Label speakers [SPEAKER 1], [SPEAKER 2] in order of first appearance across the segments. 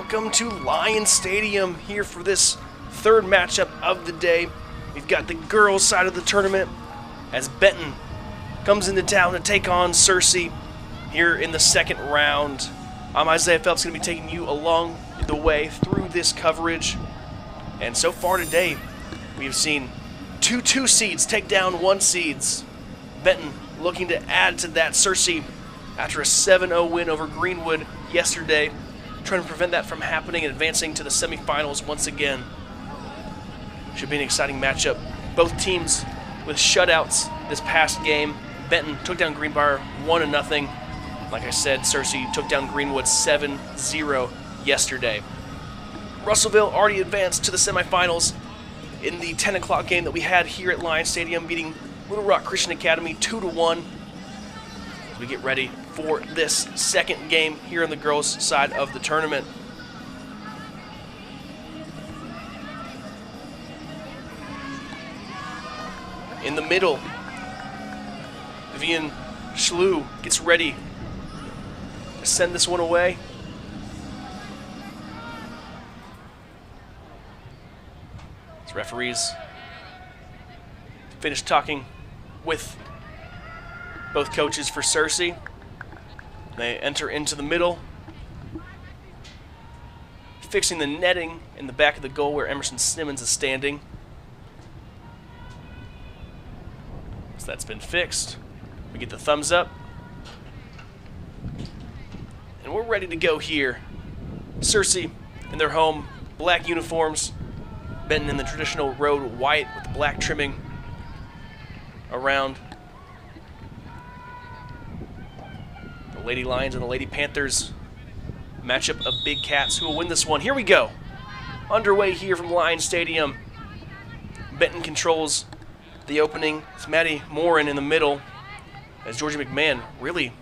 [SPEAKER 1] Welcome to Lion Stadium here for this third matchup of the day. We've got the girls' side of the tournament as Benton comes into town to take on Searcy here in the second round. I'm Isaiah Phelps, going to be taking you along the way through this coverage. And so far today, we've seen two seeds take down 1 seeds. Benton looking to add to that. Searcy, after a 7-0 win over Greenwood yesterday, trying to prevent that from happening and advancing to the semifinals once again. Should be an exciting matchup. Both teams with shutouts this past game. Benton took down Greenbrier 1-0. Like I said, Searcy took down Greenwood 7-0 yesterday. Russellville already advanced to the semifinals in the 10 o'clock game that we had here at Lion Stadium, beating Little Rock Christian Academy 2-1. As we get ready for this second game here on the girls' side of the tournament. In the middle, Vivian Schlew gets ready to send this one away. As referees finish talking with both coaches for Searcy. They enter into the middle, fixing the netting in the back of the goal where Emerson Simmons is standing. So that's been fixed. We get the thumbs up. And we're ready to go here. Searcy in their home, black uniforms. Benton in the traditional road white with the black trimming around. The Lady Lions and the Lady Panthers, matchup of big cats. Who will win this one? Here we go. Underway here from Lion Stadium. Benton controls the opening. It's Maddie Morin in the middle as Georgia McMahon really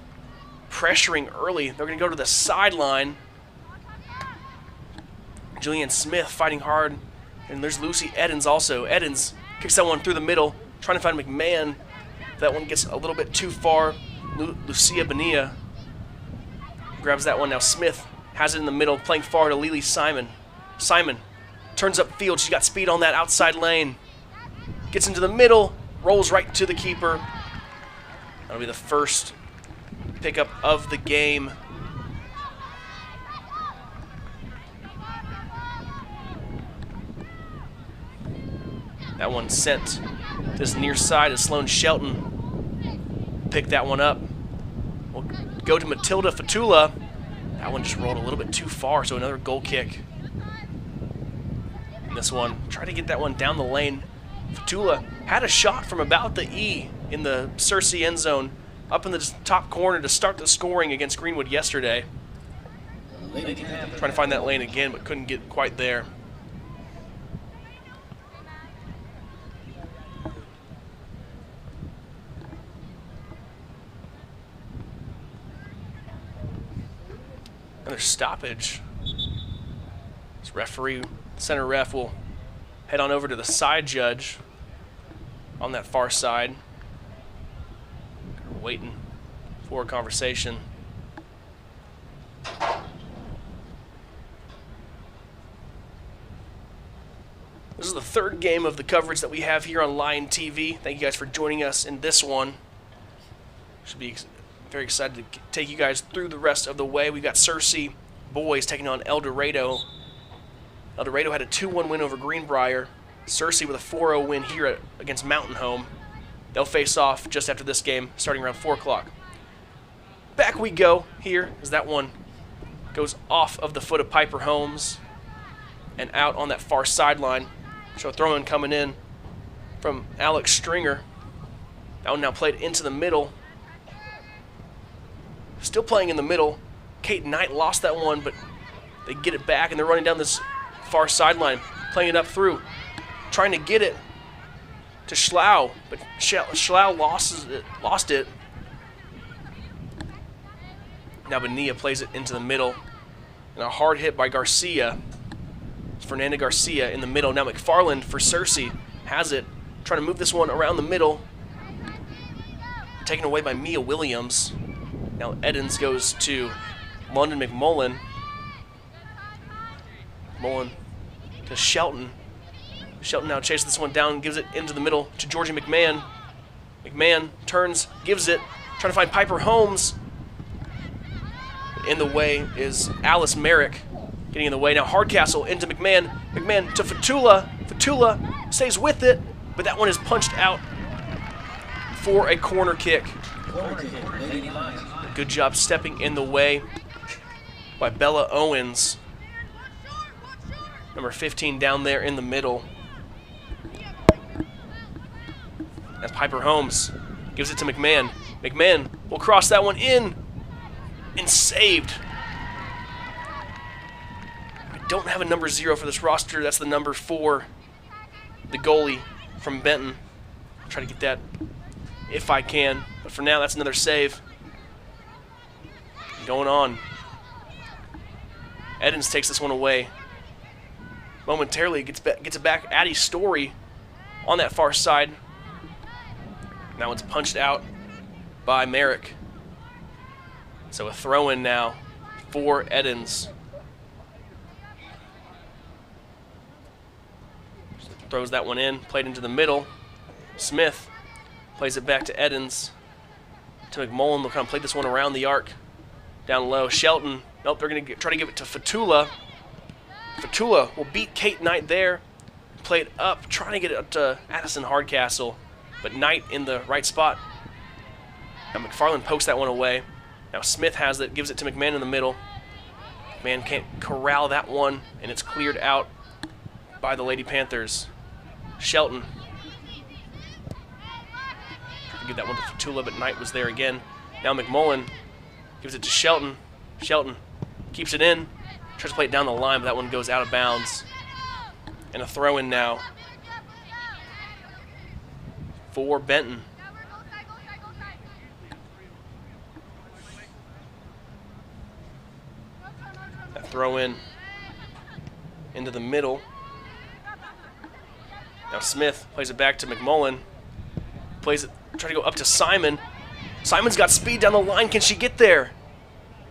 [SPEAKER 1] pressuring early. They're going to go to the sideline. Julianne Smith fighting hard. And there's Lucy Edens also. Edens kicks that one through the middle, trying to find McMahon. That one gets a little bit too far. Lucia Bonilla grabs that one. Now Smith has it in the middle, playing far to Lily Simon. Simon turns upfield. She's got speed on that outside lane. Gets into the middle, rolls right to the keeper. That'll be the first pickup of the game. That one sent to this near side as Sloan Shelton picked that one up. We'll go to Matilda Fatula. That one just rolled a little bit too far, so another goal kick. And this one, try to get that one down the lane. Fatula had a shot from about the E in the Searcy end zone, up in the top corner to start the scoring against Greenwood yesterday. Trying to find that lane again, but couldn't get quite there. Another stoppage. This referee, center ref, will head on over to the side judge on that far side. Waiting for a conversation. This is the third game of the coverage that we have here on Lion TV. Thank you guys for joining us in this one. Should be very excited to take you guys through the rest of the way. We've got Searcy boys taking on El Dorado. El Dorado had a 2-1 win over Greenbrier. Searcy with a 4-0 win here against Mountain Home. They'll face off just after this game, starting around 4 o'clock. Back we go here as that one goes off of the foot of Piper Holmes and out on that far sideline. So a throw-in coming in from Alex Stringer. That one now played into the middle. Still playing in the middle. Kate Knight lost that one, but they get it back, and they're running down this far sideline, playing it up through, trying to get it to Schlau, but Schlau lost it. Now Bonilla plays it into the middle, and a hard hit by Garcia. It's Fernanda Garcia in the middle. Now McFarland for Searcy has it, trying to move this one around the middle. Taken away by Mia Williams. Now Edens goes to London McMullen. Mullen to Shelton. Shelton now chases this one down and gives it into the middle to Georgie McMahon. McMahon turns, gives it, trying to find Piper Holmes. In the way is Alice Merrick, getting in the way. Now Hardcastle into McMahon. McMahon to Fatula. Fatula stays with it, but that one is punched out for a corner kick. Good job stepping in the way by Bella Owens. Number 15 down there in the middle. As Piper Holmes gives it to McMahon. McMahon will cross that one in and saved. I don't have a number 0 for this roster. That's the number 4, the goalie from Benton. I'll try to get that if I can. But for now, that's another save. Going on. Edens takes this one away. Momentarily gets it back. Addie Story on that far side. That one's punched out by Merrick. So a throw-in now for Edens. Throws that one in, played into the middle. Smith plays it back to Edens. To McMullen, they'll kind of play this one around the arc. Down low, Shelton. Nope, they're going to try to give it to Fatula. Fatula will beat Kate Knight there. Play it up, trying to get it up to Addison Hardcastle. But Knight in the right spot. Now McFarland pokes that one away. Now Smith has it, gives it to McMahon in the middle. McMahon can't corral that one, and it's cleared out by the Lady Panthers. Shelton. Tried to give that one to Fatula, but Knight was there again. Now McMullen gives it to Shelton. Shelton keeps it in. Tries to play it down the line, but that one goes out of bounds. And a throw-in now for Benton. That throw-in into the middle. Now Smith plays it back to McMullen. Plays it, trying to go up to Simon. Simon's got speed down the line. Can she get there?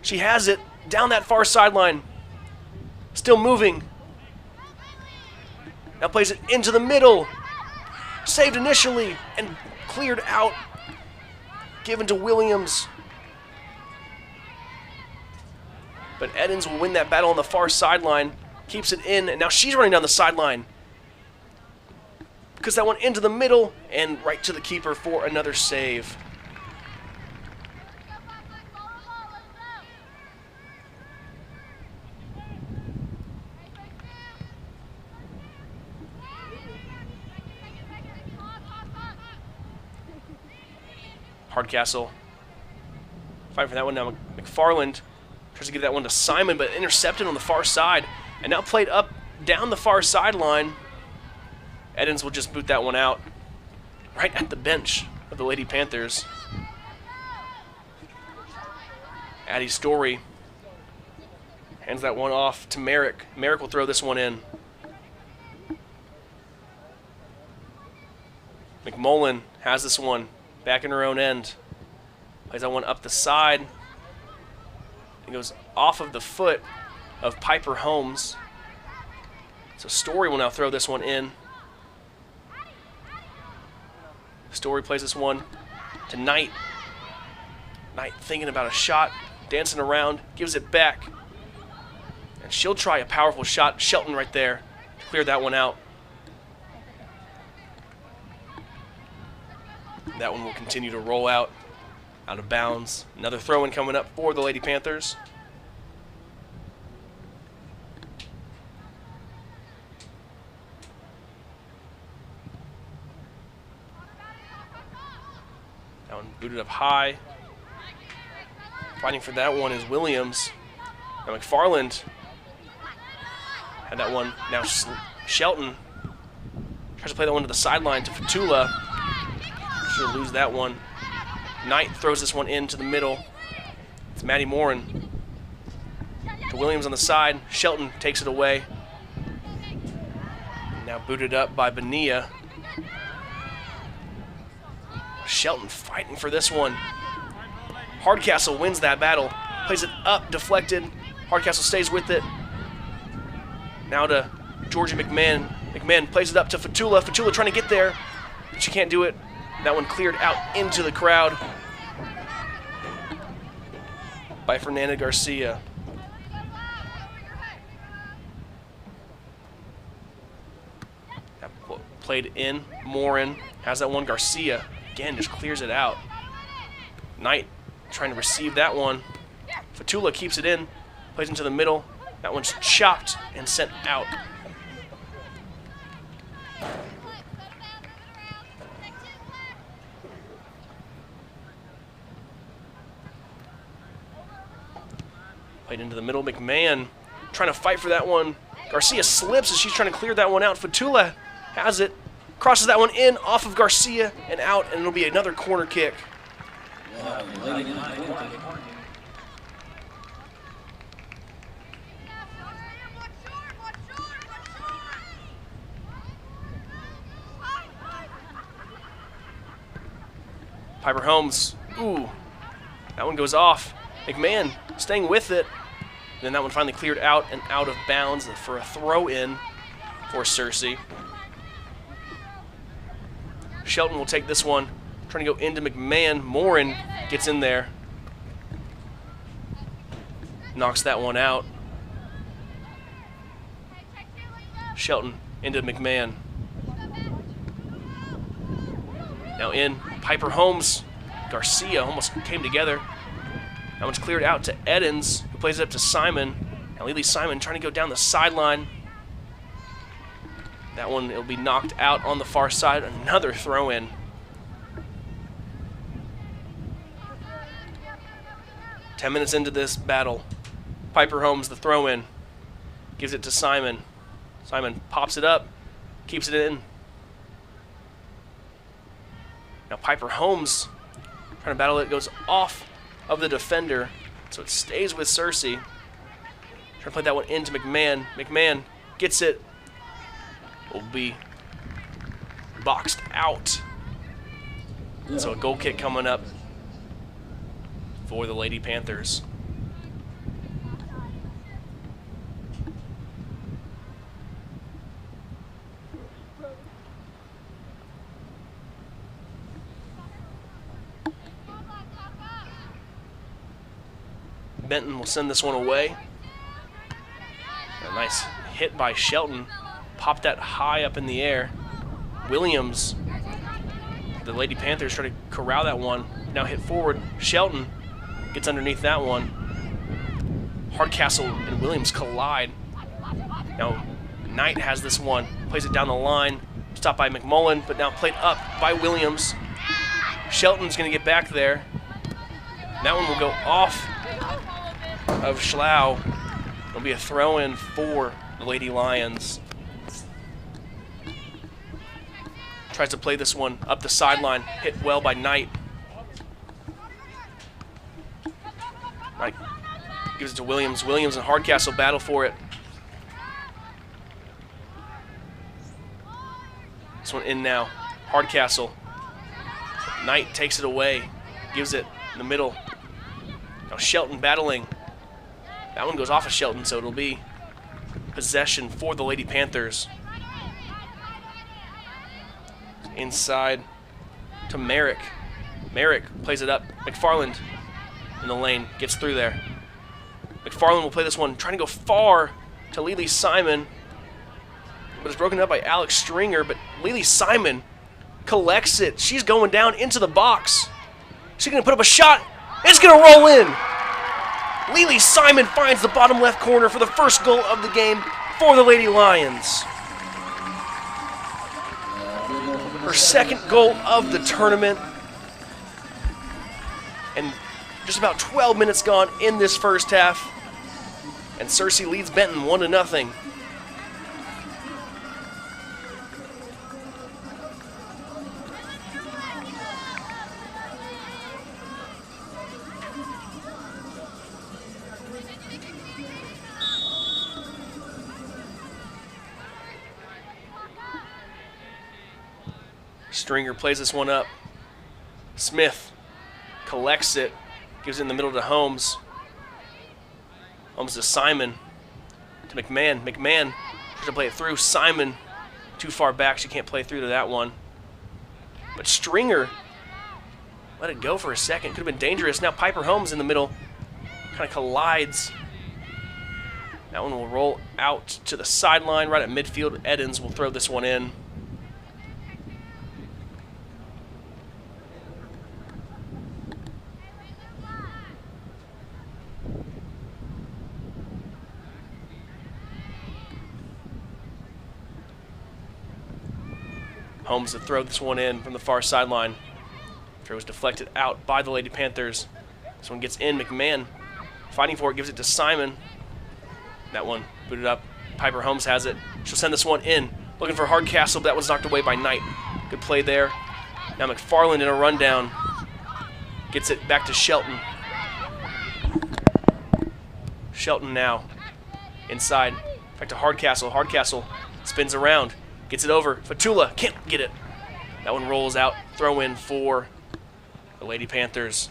[SPEAKER 1] She has it down that far sideline. Still moving. Now plays it into the middle. Saved initially and cleared out. Given to Williams. But Edens will win that battle on the far sideline. Keeps it in, and now she's running down the sideline. Because that one into the middle and right to the keeper for another save. Hardcastle fighting for that one now. McFarland tries to give that one to Simon, but intercepted on the far side. And now played up down the far sideline. Edens will just boot that one out right at the bench of the Lady Panthers. Addie Story hands that one off to Merrick. Merrick will throw this one in. McMullen has this one back in her own end. Plays that one up the side. It goes off of the foot of Piper Holmes. So Story will now throw this one in. Story plays this one to Knight. Knight thinking about a shot, dancing around, gives it back. And she'll try a powerful shot. Shelton right there to clear that one out. That one will continue to roll out of bounds. Another throw-in coming up for the Lady Panthers. That one booted up high. Fighting for that one is Williams. Now McFarland had that one. Now Shelton tries to play that one to the sideline to Fatula. She'll lose that one. Knight throws this one into the middle. It's Maddie Morin. To Williams on the side. Shelton takes it away. Now booted up by Bonilla. Shelton fighting for this one. Hardcastle wins that battle. Plays it up, deflected. Hardcastle stays with it. Now to Georgie McMahon. McMahon plays it up to Fatula. Fatula trying to get there, but she can't do it. That one cleared out into the crowd by Fernanda Garcia. That played in. Morin has that one. Garcia, again, just clears it out. Knight trying to receive that one. Fatula keeps it in. Plays into the middle. That one's chopped and sent out. Played into the middle. McMahon trying to fight for that one. Garcia slips as she's trying to clear that one out. Fatula has it. Crosses that one in off of Garcia and out, and it'll be another corner kick. Piper Holmes. Ooh. That one goes off. McMahon staying with it. Then that one finally cleared out and out of bounds for a throw-in for Searcy. Shelton will take this one. Trying to go into McMahon. Morin gets in there. Knocks that one out. Shelton into McMahon. Now in. Piper Holmes. Garcia almost came together. That one's cleared out to Edens, who plays it up to Simon. Now Lily Simon trying to go down the sideline. That one, it'll be knocked out on the far side. Another throw-in. Ten minutes into this battle. Piper Holmes, the throw-in. Gives it to Simon. Simon pops it up. Keeps it in. Now Piper Holmes trying to battle it. Goes off of the defender. So it stays with Searcy. Trying to play that one into McMahon. McMahon gets it. Will be boxed out. So a goal kick coming up for the Lady Panthers. Benton will send this one away. A nice hit by Shelton. Popped that high up in the air. Williams, the Lady Panthers, try to corral that one. Now hit forward. Shelton gets underneath that one. Hardcastle and Williams collide. Now Knight has this one. Plays it down the line. Stopped by McMullen, but now played up by Williams. Shelton's going to get back there. That one will go off of Schlau. It'll be a throw-in for the Lady Lions. Tries to play this one up the sideline. Hit well by Knight. Knight gives it to Williams. Williams and Hardcastle battle for it. This one in now. Hardcastle. Knight takes it away. Gives it in the middle. Now Shelton battling. That one goes off of Shelton, so it'll be possession for the Lady Panthers. Inside to Merrick. Merrick plays it up. McFarland in the lane. Gets through there. McFarland will play this one. Trying to go far to Lily Simon. But it's broken up by Alex Stringer. But Lily Simon collects it. She's going down into the box. She's going to put up a shot. It's going to roll in. Lily Simon finds the bottom left corner for the first goal of the game for the Lady Lions. Her second goal of the tournament. And just about 12 minutes gone in this first half. And Searcy leads Benton 1-0. Stringer plays this one up. Smith collects it, gives it in the middle to Holmes. Holmes to Simon. to McMahon. McMahon tries to play it through. Simon too far back. She can't play through to that one. But Stringer let it go for a second. Could have been dangerous. Now Piper Holmes in the middle. Kind of collides. That one will roll out to the sideline right at midfield. Edens will throw this one in. Holmes to throw this one in from the far sideline. Throw is deflected out by the Lady Panthers. This one gets in. McMahon fighting for it, gives it to Simon. That one booted up. Piper Holmes has it. She'll send this one in. Looking for Hardcastle, but that was knocked away by Knight. Good play there. Now McFarland in a rundown. Gets it back to Shelton. Shelton now inside. Back to Hardcastle. Hardcastle spins around. Gets it over. Fatula can't get it. That one rolls out. Throw in for the Lady Panthers.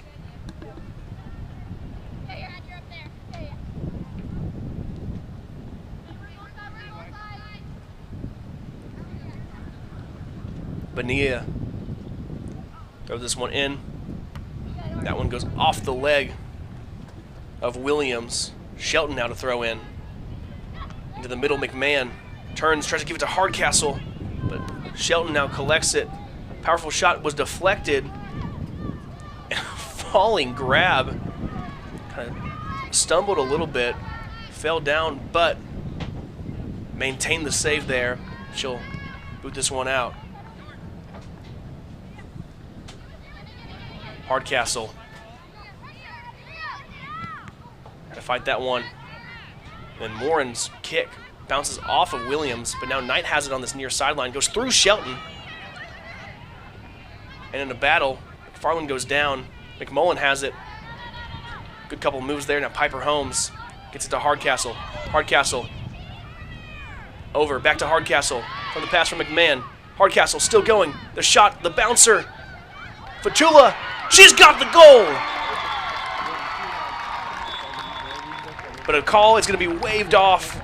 [SPEAKER 1] Bonilla throws this one in. That one goes off the leg of Williams. Shelton now to throw in. Into the middle, McMahon turns, tries to give it to Hardcastle, but Shelton now collects it. Powerful shot was deflected. Falling grab. Kind of stumbled a little bit. Fell down, but maintained the save there. She'll boot this one out. Hardcastle. Had to fight that one. And Morin's kick bounces off of Williams, but now Knight has it on this near sideline. Goes through Shelton. And in a battle, McFarland goes down. McMullen has it. Good couple moves there. Now Piper Holmes gets it to Hardcastle. Hardcastle. Over. Back to Hardcastle. From the pass from McMahon. Hardcastle still going. The shot. The bouncer. Fatula. She's got the goal! But a call is going to be waved off.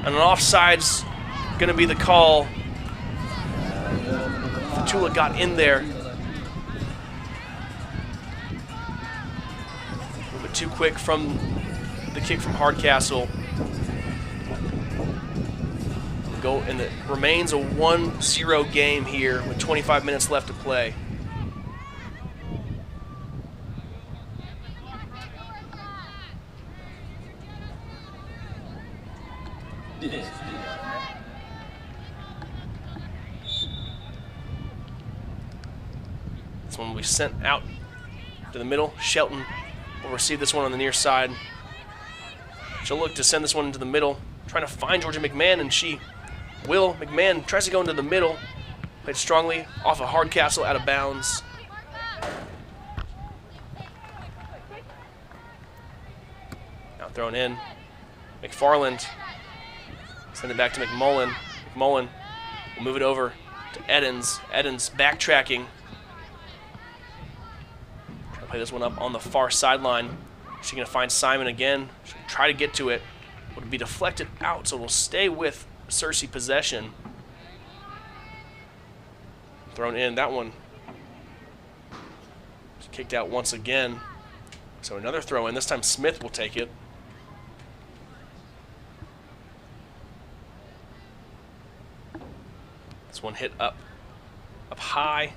[SPEAKER 1] And an offside's going to be the call. Fatula got in there. A little bit too quick from the kick from Hardcastle. Go, and it remains a 1-0 game here with 25 minutes left to play. This one will be sent out to the middle. Shelton will receive this one on the near side. She'll look to send this one into the middle, trying to find Georgia McMahon, and she will. McMahon tries to go into the middle. Played strongly off of Hardcastle, out of bounds. Now thrown in. McFarland. Send it back to McMullen. McMullen will move it over to Edens. Edens backtracking. Trying to play this one up on the far sideline. She's going to find Simon again. She'll try to get to it. It'll be deflected out, so it'll stay with Searcy possession. Thrown in. That one kicked out once again. So another throw in. This time Smith will take it. This one hit up high,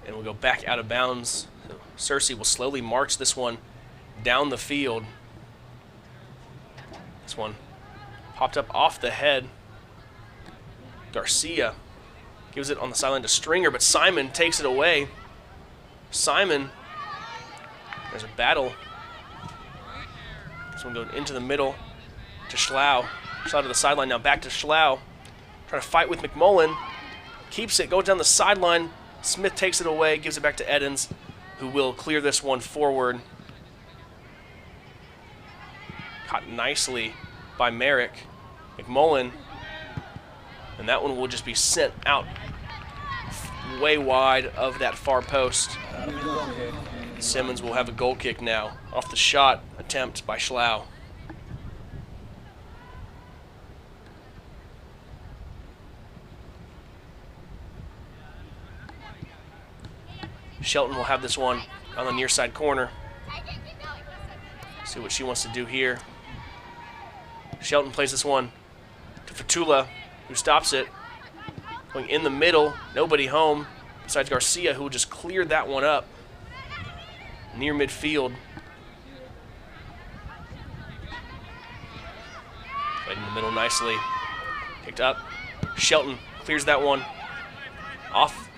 [SPEAKER 1] and we'll go back out of bounds. So Searcy will slowly march this one down the field. This one popped up off the head. Garcia gives it on the sideline to Stringer, but Simon takes it away. Simon, there's a battle. This one goes into the middle to Schlau. Schlau to the sideline, now back to Schlau. Trying to fight with McMullen. Keeps it, goes down the sideline. Smith takes it away, gives it back to Edens, who will clear this one forward. Caught nicely by Merrick. McMullen. And that one will just be sent out way wide of that far post. Simmons will have a goal kick now off the shot attempt by Schlau. Shelton will have this one on the near side corner. See what she wants to do here. Shelton plays this one to Fatula, who stops it. Going in the middle, nobody home besides Garcia, who just cleared that one up near midfield. Played in the middle nicely. Picked up. Shelton clears that one off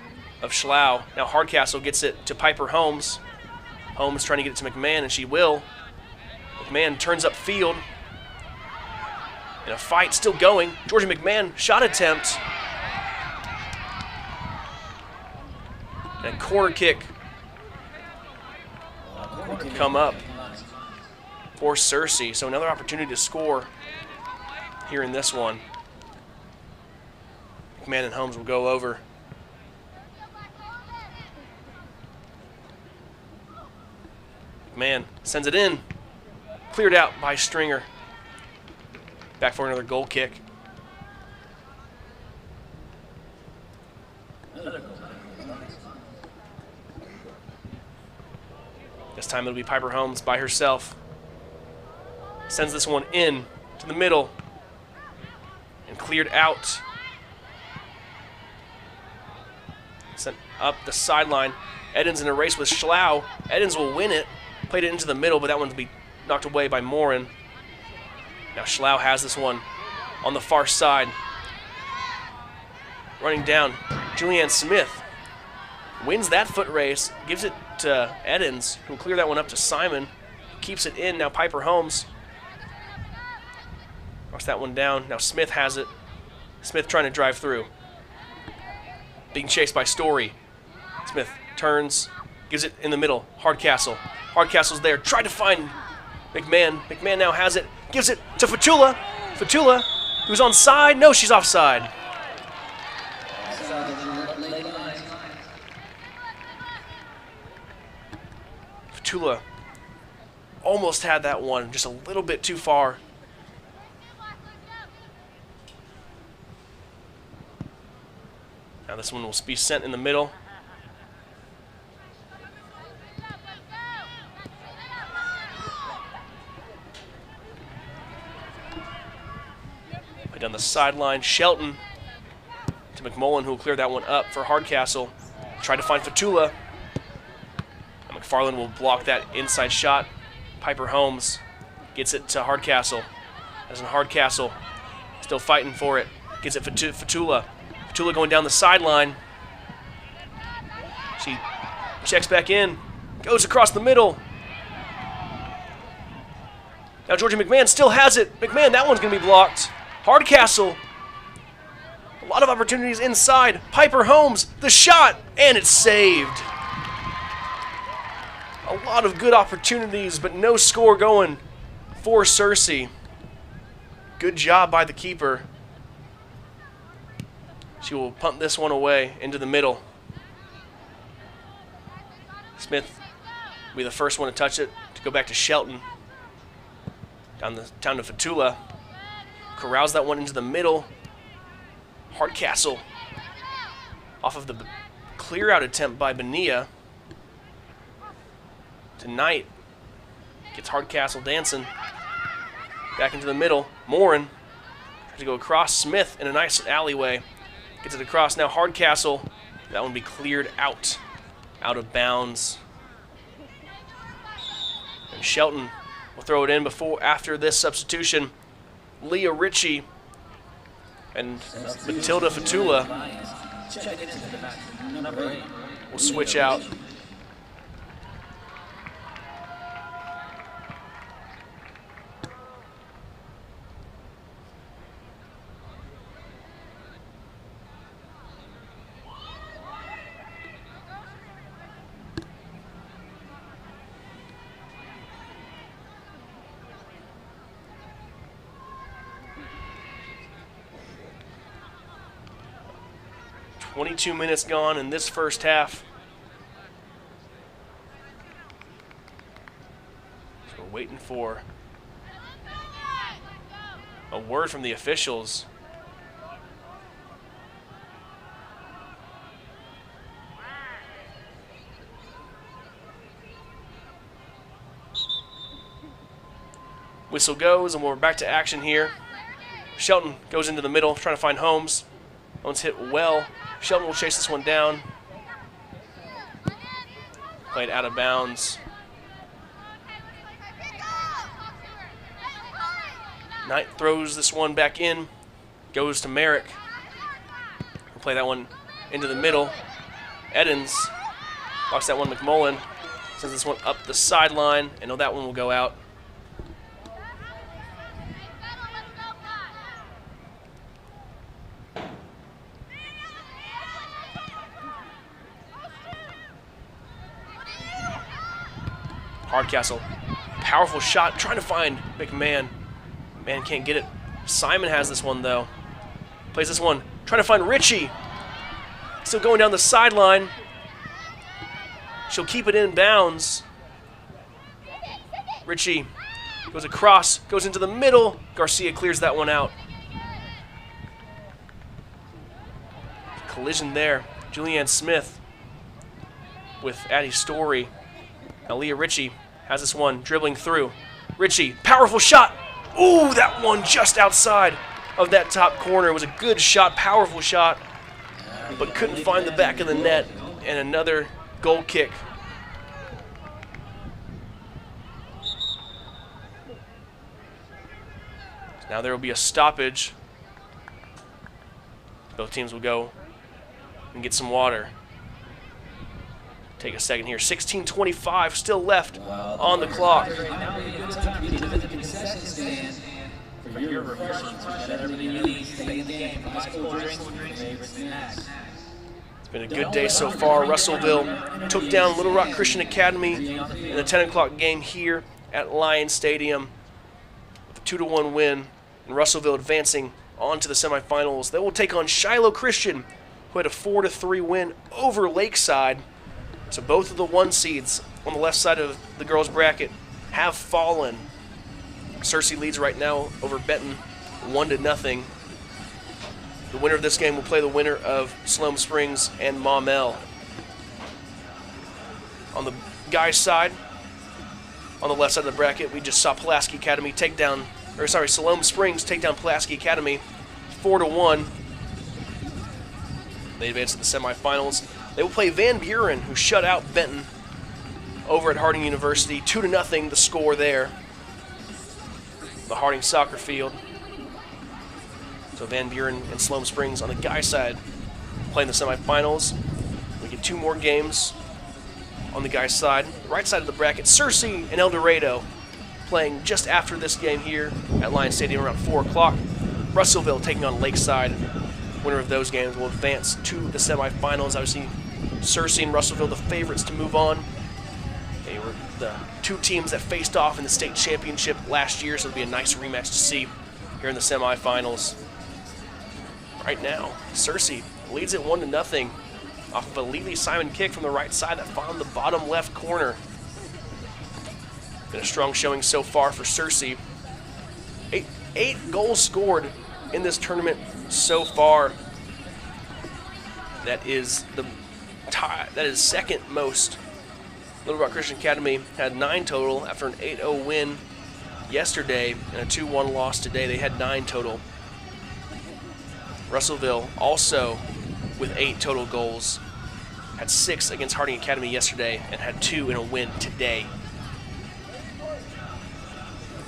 [SPEAKER 1] of Schlau. Now Hardcastle gets it to Piper Holmes. Holmes trying to get it to McMahon, and she will. McMahon turns up field. And a fight still going. Georgia McMahon, shot attempt. And a corner kick can come up for Searcy. So another opportunity to score here in this one. McMahon and Holmes will go over. McMahon sends it in. Cleared out by Stringer. Back for another goal kick. This time it'll be Piper Holmes by herself. Sends this one in to the middle. And cleared out. Sent up the sideline. Edens in a race with Schlau. Edens will win it. Played it into the middle, but that one will be knocked away by Morin. Now Schlau has this one on the far side. Running down, Julianne Smith wins that foot race, gives it to Edens, who will clear that one up to Simon. Keeps it in, now Piper Holmes. Knocks that one down, now Smith has it. Smith trying to drive through. Being chased by Story. Smith turns, gives it in the middle, Hardcastle. Hardcastle's there, tried to find McMahon. McMahon now has it, gives it to Fatula. Fatula, who's on side. No, she's offside. Fatula almost had that one, just a little bit too far. Now this one will be sent in the middle. Down the sideline, Shelton to McMullen, who will clear that one up for Hardcastle. Tried to find Fatula. And McFarland will block that inside shot. Piper Holmes gets it to Hardcastle. As in Hardcastle, still fighting for it. Gets it for Fatula. Fatula going down the sideline. She checks back in. Goes across the middle. Now Georgia McMahon still has it. McMahon, that one's going to be blocked. Hardcastle, a lot of opportunities inside. Piper Holmes, the shot, and it's saved. A lot of good opportunities, but no score going for Searcy. Good job by the keeper. She will punt this one away into the middle. Smith will be the first one to touch it, to go back to Shelton. Down to Fatula. Corrals that one into the middle. Hardcastle off of the clear-out attempt by Bonilla. Tonight gets Hardcastle dancing. Back into the middle. Morin tries to go across. Smith in a nice alleyway. Gets it across. Now Hardcastle. That one be cleared out. Out of bounds. And Shelton will throw it in after this substitution. Leah Ritchie and Matilda Fatula will switch out. .22 minutes gone in this first half. So we're waiting for a word from the officials. Whistle goes, and we're back to action here. Shelton goes into the middle, trying to find Holmes. Holmes hit well. Shelton will chase this one down. Played out of bounds. Knight throws this one back in. Goes to Merrick. We'll play that one into the middle. Edens blocks that one. McMullen sends this one up the sideline. I know that one will go out. Hardcastle, powerful shot, trying to find McMahon. Man can't get it. Simon has this one, though. Plays this one, trying to find Ritchie. Still going down the sideline. She'll keep it in bounds. Ritchie goes across, goes into the middle. Garcia clears that one out. Collision there. Julianne Smith with Addie Story. Now Leah Ritchie has this one dribbling through. Ritchie, powerful shot. Ooh, that one just outside of that top corner. It was a good shot, powerful shot, but couldn't find the back of the net. And another goal kick. Now there will be a stoppage. Both teams will go and get some water. Take a second here. 16:25 still left on the clock. It's been a good day so far. Russellville took down Little Rock Christian Academy in the 10 o'clock game here at Lion Stadium with a 2-1 win. And Russellville advancing on to the semifinals. They will take on Shiloh Christian, who had a 4-3 win over Lakeside. So both of the 1 seeds on the left side of the girls' bracket have fallen. Searcy leads right now over Benton 1-0. The winner of this game will play the winner of Siloam Springs and Maumelle. On the guys' side, on the left side of the bracket, we just saw Pulaski Academy Siloam Springs take down Pulaski Academy 4-1. They advance to the semifinals. They will play Van Buren, who shut out Benton over at Harding University. 2-0 the score there. The Harding soccer field. So Van Buren and Siloam Springs on the guys' side playing the semifinals. We get 2 more games on the guys' side. Right side of the bracket, Searcy and El Dorado playing just after this game here at Lion Stadium around 4 o'clock. Russellville taking on Lakeside. Winner of those games will advance to the semifinals. Obviously, Searcy and Russellville the favorites to move on. They were the 2 teams that faced off in the state championship last year, so it'll be a nice rematch to see here in the semifinals. Right now, Searcy leads it 1-0 off of a Lily Simon kick from the right side that found the bottom left corner. Been a strong showing so far for Searcy. Eight goals scored in this tournament so far. That is second most. Little Rock Christian Academy had 9 total after an 8-0 win yesterday and a 2-1 loss today. They had 9 total. Russellville also with 8 total goals. Had 6 against Harding Academy yesterday and had 2 in a win today.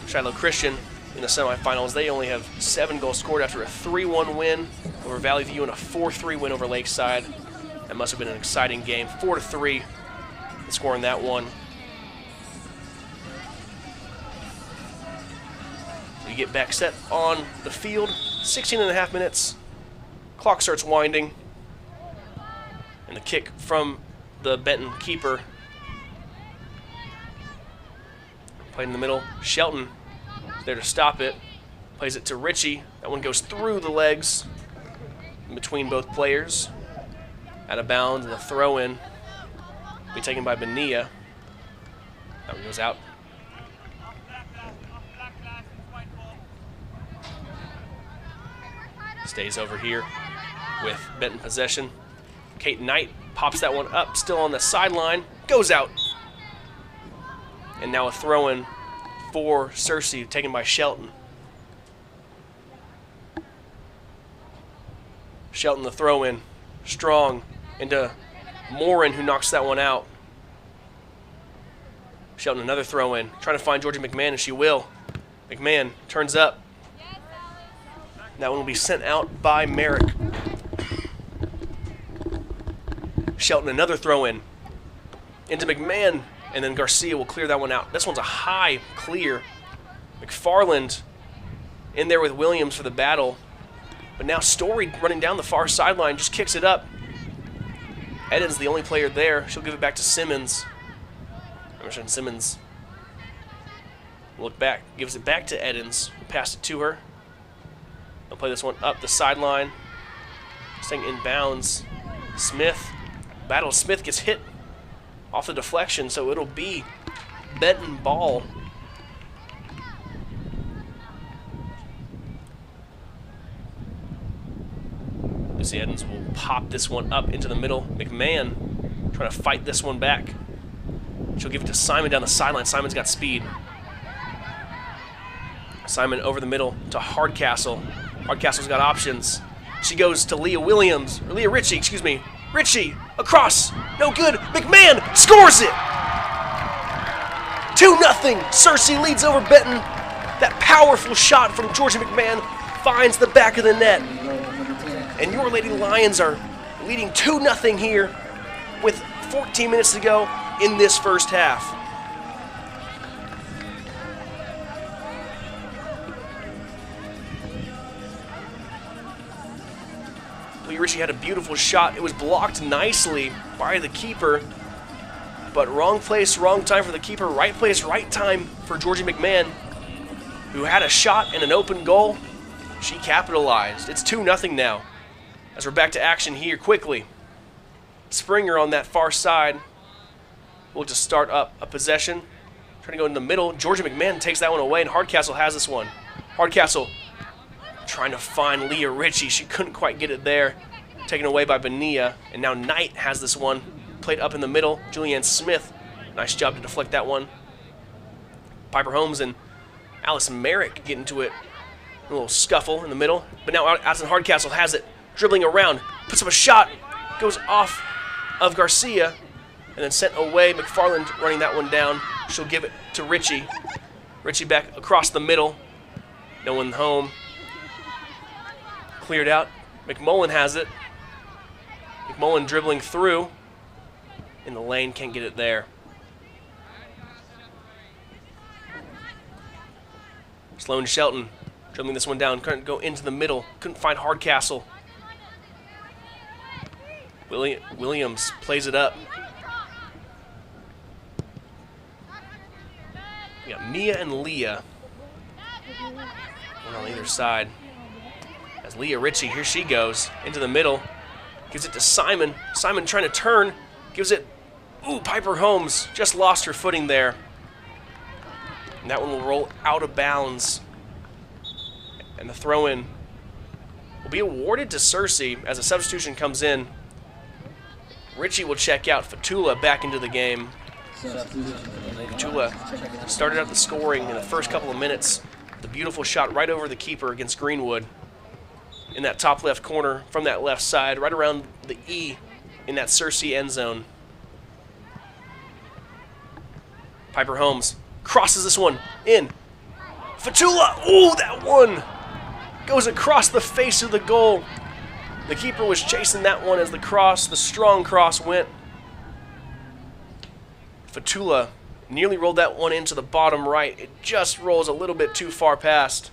[SPEAKER 1] Shiloh Christian in the semifinals, they only have 7 goals scored after a 3-1 win over Valley View and a 4-3 win over Lakeside. That must have been an exciting game. 4-3 scoring that one. We get back set on the field. 16.5 minutes. Clock starts winding. And the kick from the Benton keeper. Played in the middle. Shelton is there to stop it. Plays it to Ritchie. That one goes through the legs in between both players. Out of bounds, and the throw-in will be taken by Bonilla. That one goes out. Stays over here with Benton possession. Kate Knight pops that one up, still on the sideline, goes out. And now a throw-in for Searcy, taken by Shelton. Shelton the throw-in. Strong into Morin, who knocks that one out. Shelton another throw-in. Trying to find Georgia McMahon, and she will. McMahon turns up. That one will be sent out by Merrick. Shelton another throw-in. Into McMahon, and then Garcia will clear that one out. This one's a high clear. McFarland in there with Williams for the battle. But now Story running down the far sideline just kicks it up. Eden's the only player there. She'll give it back to Simmons. Emerson Simmons. Look back, gives it back to Edens. Passed it to her. They'll play this one up the sideline. Staying in bounds. Smith. Battle Smith gets hit off the deflection, so it'll be Benton ball. Lucy Edens will pop this one up into the middle. McMahon trying to fight this one back. She'll give it to Simon down the sideline. Simon's got speed. Simon over the middle to Hardcastle. Hardcastle's got options. She goes to Leah Ritchie, excuse me. Ritchie, across, no good. McMahon scores it! 2-0, Searcy leads over Benton. That powerful shot from Georgia McMahon finds the back of the net. And your Lady Lions are leading 2-0 here with 14 minutes to go in this first half. Leah Ritchie had a beautiful shot. It was blocked nicely by the keeper, but wrong place, wrong time for the keeper. Right place, right time for Georgia McMahon, who had a shot and an open goal. She capitalized. It's 2-0 now, as we're back to action here quickly. Springer on that far side will just start up a possession. Trying to go in the middle. Georgia McMahon takes that one away, and Hardcastle has this one. Hardcastle trying to find Leah Ritchie. She couldn't quite get it there. Taken away by Bonilla. And now Knight has this one. Played up in the middle. Julianne Smith. Nice job to deflect that one. Piper Holmes and Alice Merrick get into it. A little scuffle in the middle. But now Addison Hardcastle has it. Dribbling around. Puts up a shot. Goes off of Garcia. And then sent away. McFarland running that one down. She'll give it to Ritchie. Ritchie back across the middle. No one home. Cleared out. McMullen has it. McMullen dribbling through. In the lane, can't get it there. Sloan Shelton dribbling this one down. Couldn't go into the middle. Couldn't find Hardcastle. Williams plays it up. We got Mia and Leah. One on either side. As Leah Ritchie, here she goes, into the middle. Gives it to Simon. Simon trying to turn. Gives it, ooh, Piper Holmes. Just lost her footing there. And that one will roll out of bounds. And the throw-in will be awarded to Searcy as a substitution comes in. Ritchie will check out. Fatula back into the game. Fatula started out the scoring in the first couple of minutes. The beautiful shot right over the keeper against Greenwood. In that top left corner from that left side, right around the E in that Searcy end zone. Piper Holmes crosses this one in. Fatula, ooh, that one goes across the face of the goal. The keeper was chasing that one as the strong cross went. Fatula nearly rolled that one into the bottom right. It just rolls a little bit too far past.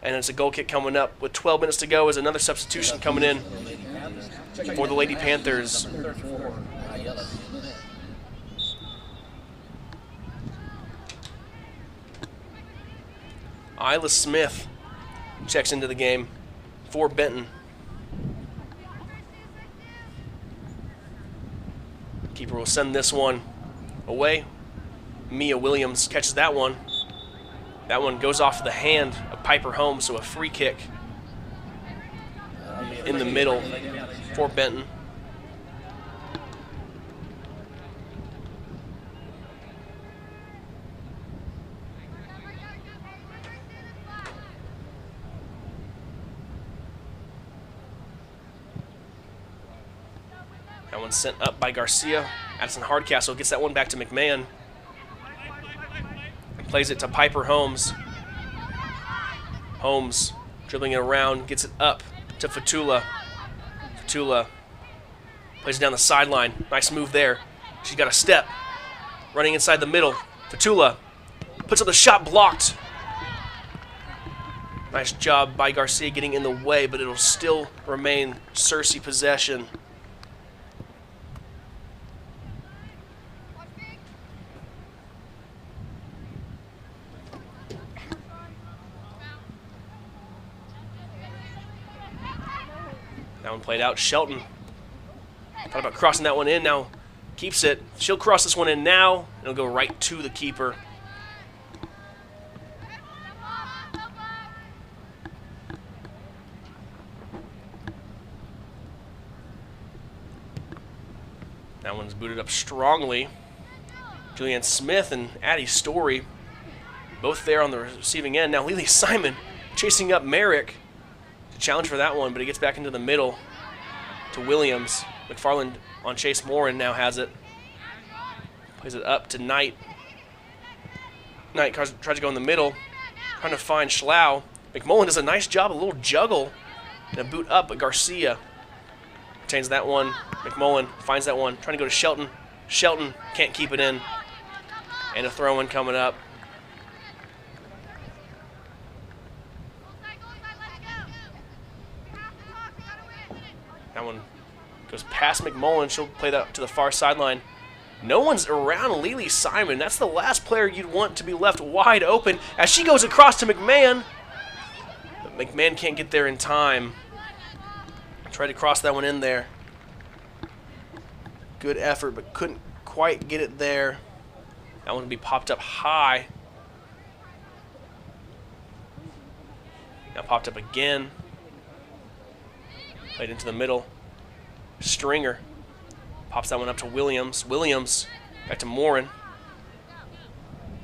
[SPEAKER 1] And it's a goal kick coming up with 12 minutes to go as another substitution coming in for the Lady Panthers. Isla Smith checks into the game for Benton. Keeper will send this one away. Mia Williams catches that one. That one goes off the hand of Piper Holmes, so a free kick in the middle for Benton. That one's sent up by Garcia. Addison Hardcastle gets that one back to McMahon. Plays it to Piper Holmes. Holmes dribbling it around, gets it up to Fatula. Fatula plays it down the sideline. Nice move there. She's got a step. Running inside the middle. Fatula puts up the shot, blocked. Nice job by Garcia getting in the way, but it'll still remain Searcy possession. That one played out. Shelton thought about crossing that one in. Now keeps it. She'll cross this one in now. And it'll go right to the keeper. That one's booted up strongly. Julianne Smith and Addie Story both there on the receiving end. Now Lily Simon chasing up Merrick to challenge for that one, but he gets back into the middle to Williams. McFarland on Chase Morin now has it. Plays it up to Knight. Knight tries to go in the middle, trying to find Schlau. McMullen does a nice job, a little juggle, and a boot up, but Garcia retains that one. McMullen finds that one, trying to go to Shelton. Shelton can't keep it in. And a throw-in coming up. That one goes past McMullen. She'll play that to the far sideline. No one's around Lily Simon. That's the last player you'd want to be left wide open as she goes across to McMahon. But McMahon can't get there in time. Tried to cross that one in there. Good effort, but couldn't quite get it there. That one will be popped up high. Now popped up again. Played into the middle. Stringer pops that one up to Williams. Williams back to Morin.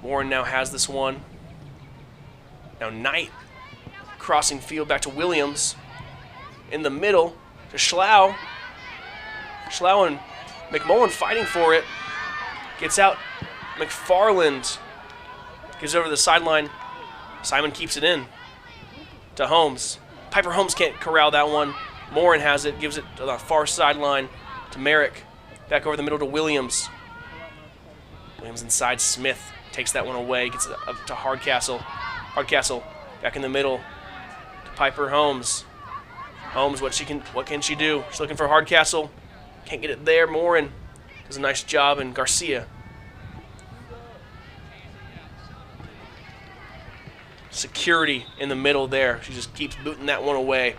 [SPEAKER 1] Morin now has this one. Now Knight crossing field back to Williams. In the middle to Schlau. Schlau and McMullen fighting for it. Gets out. McFarland gives over the sideline. Simon keeps it in to Holmes. Piper Holmes can't corral that one. Morin has it, gives it to the far sideline to Merrick. Back over the middle to Williams. Williams inside. Smith takes that one away, gets it up to Hardcastle. Hardcastle back in the middle to Piper Holmes. Holmes, what can she do? She's looking for Hardcastle. Can't get it there. Morin does a nice job, and Garcia. Security in the middle there. She just keeps booting that one away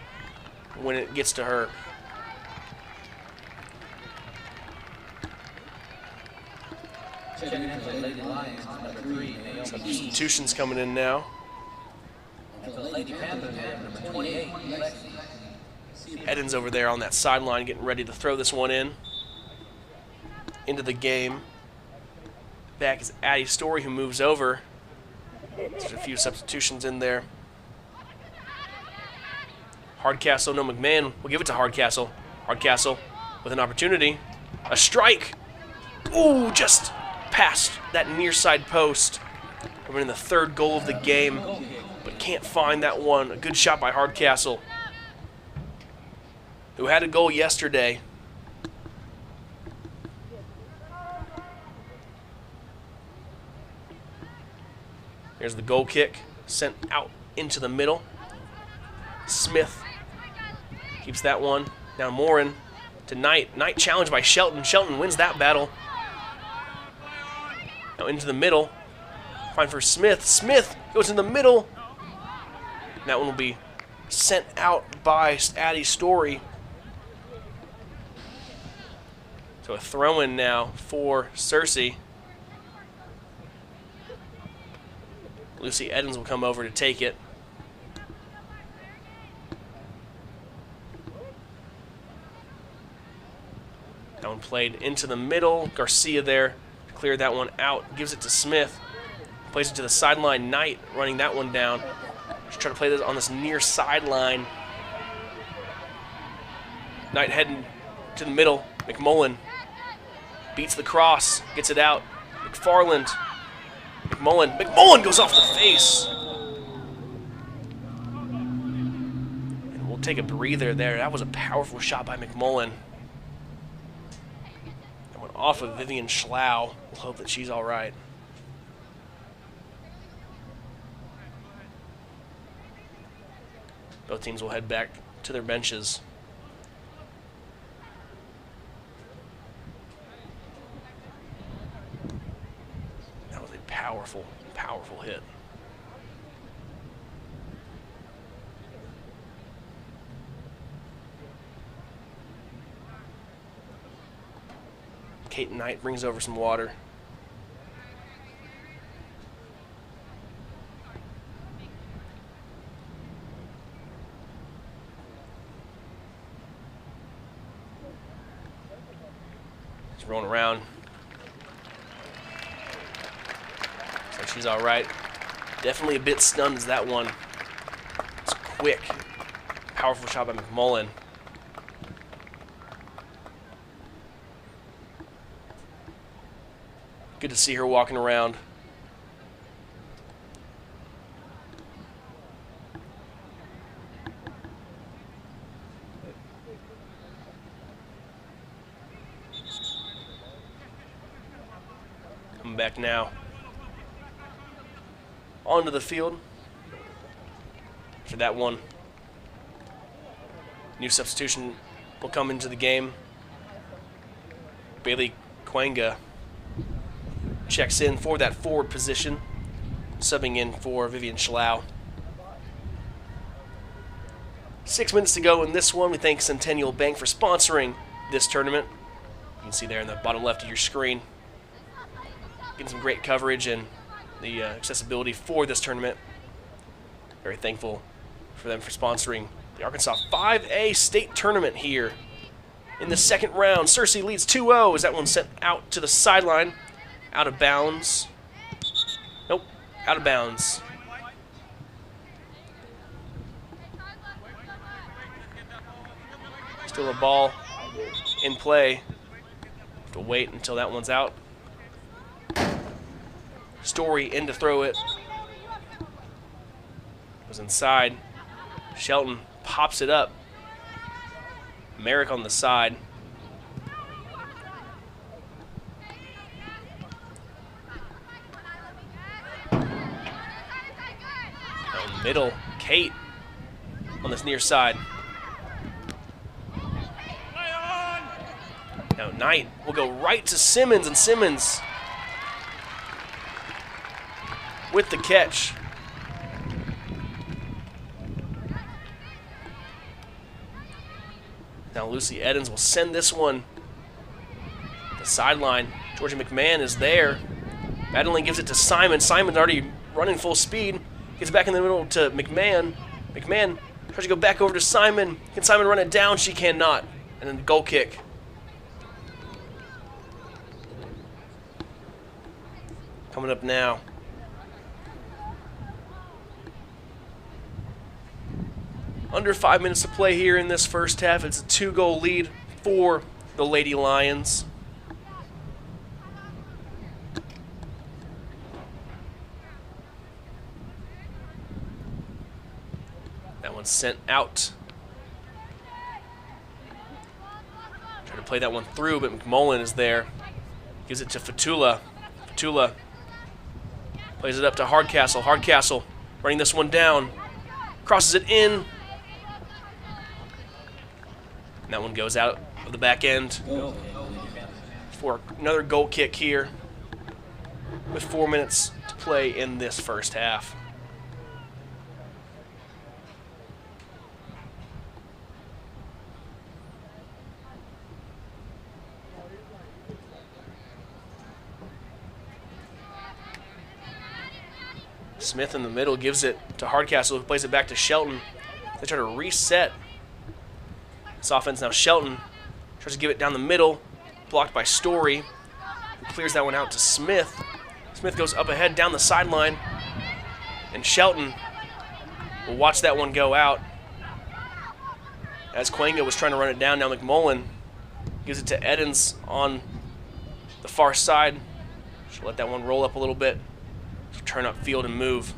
[SPEAKER 1] when it gets to her. Substitutions coming in now. Eden's over there on that sideline getting ready to throw this one into the game. Back is Addie Story, who moves over. There's a few substitutions in there. Hardcastle, no McMahon. We'll give it to Hardcastle. Hardcastle with an opportunity. A strike. Ooh, just past that near side post. We're in the third goal of the game, but can't find that one. A good shot by Hardcastle, who had a goal yesterday. Here's the goal kick, sent out into the middle. Smith keeps that one. Now Morin to Knight. Knight challenged by Shelton. Shelton wins that battle. Now into the middle. Fine for Smith. Smith goes in the middle. And that one will be sent out by Addie Story. So a throw-in now for Searcy. Lucy Edens will come over to take it. That one played into the middle. Garcia there to clear that one out. Gives it to Smith. Plays it to the sideline. Knight running that one down. Just trying to play this on this near sideline. Knight heading to the middle. McMullen beats the cross, gets it out. McFarland. McMullen goes off the face. And we'll take a breather there. That was a powerful shot by McMullen. That went off of Vivian Schlau. We'll hope that she's all right. Both teams will head back to their benches. That was a powerful, powerful hit. Kate Knight brings over some water. Rolling around. Looks like she's all right. Definitely a bit stunned as that one. It's quick. Powerful shot by McMullen. Good to see her walking around. Back now onto the field for that one. New substitution will come into the game. Bailey Quanga checks in for that forward position, subbing in for Vivian Schlau. 6 minutes to go in this one. We thank Centennial Bank for sponsoring this tournament. You can see there in the bottom left of your screen. Getting some great coverage and the accessibility for this tournament. Very thankful for them for sponsoring the Arkansas 5A state tournament here. In the second round, Searcy leads 2-0 as that one sent out to the sideline. Out of bounds. Nope, out of bounds. Still a ball in play. Have to wait until that one's out. Story in to throw it. Was inside. Shelton pops it up. Merrick on the side. Down middle, Kate on this near side. Now Knight will go right to Simmons, and Simmons with the catch. Now Lucy Edens will send this one to the sideline. Georgia McMahon is there. Madeline gives it to Simon. Simon's already running full speed. Gets back in the middle to McMahon. McMahon tries to go back over to Simon. Can Simon run it down? She cannot. And then goal kick. Coming up now. Under 5 minutes to play here in this first half. It's a 2-goal lead for the Lady Lions. That one's sent out. Try to play that one through, but McMullen is there. Gives it to Fatula. Fatula plays it up to Hardcastle. Hardcastle running this one down. Crosses it in. And that one goes out of the back end for another goal kick here with 4 minutes to play in this first half. Smith in the middle gives it to Hardcastle, who plays it back to Shelton. They try to reset this offense. Now Shelton tries to give it down the middle, blocked by Story. Clears that one out to Smith. Smith goes up ahead down the sideline, and Shelton will watch that one go out. As Quanga was trying to run it down, now McMullen Gives it to Edens on the far side. She'll let that one roll up a little bit. She'll turn up field and move.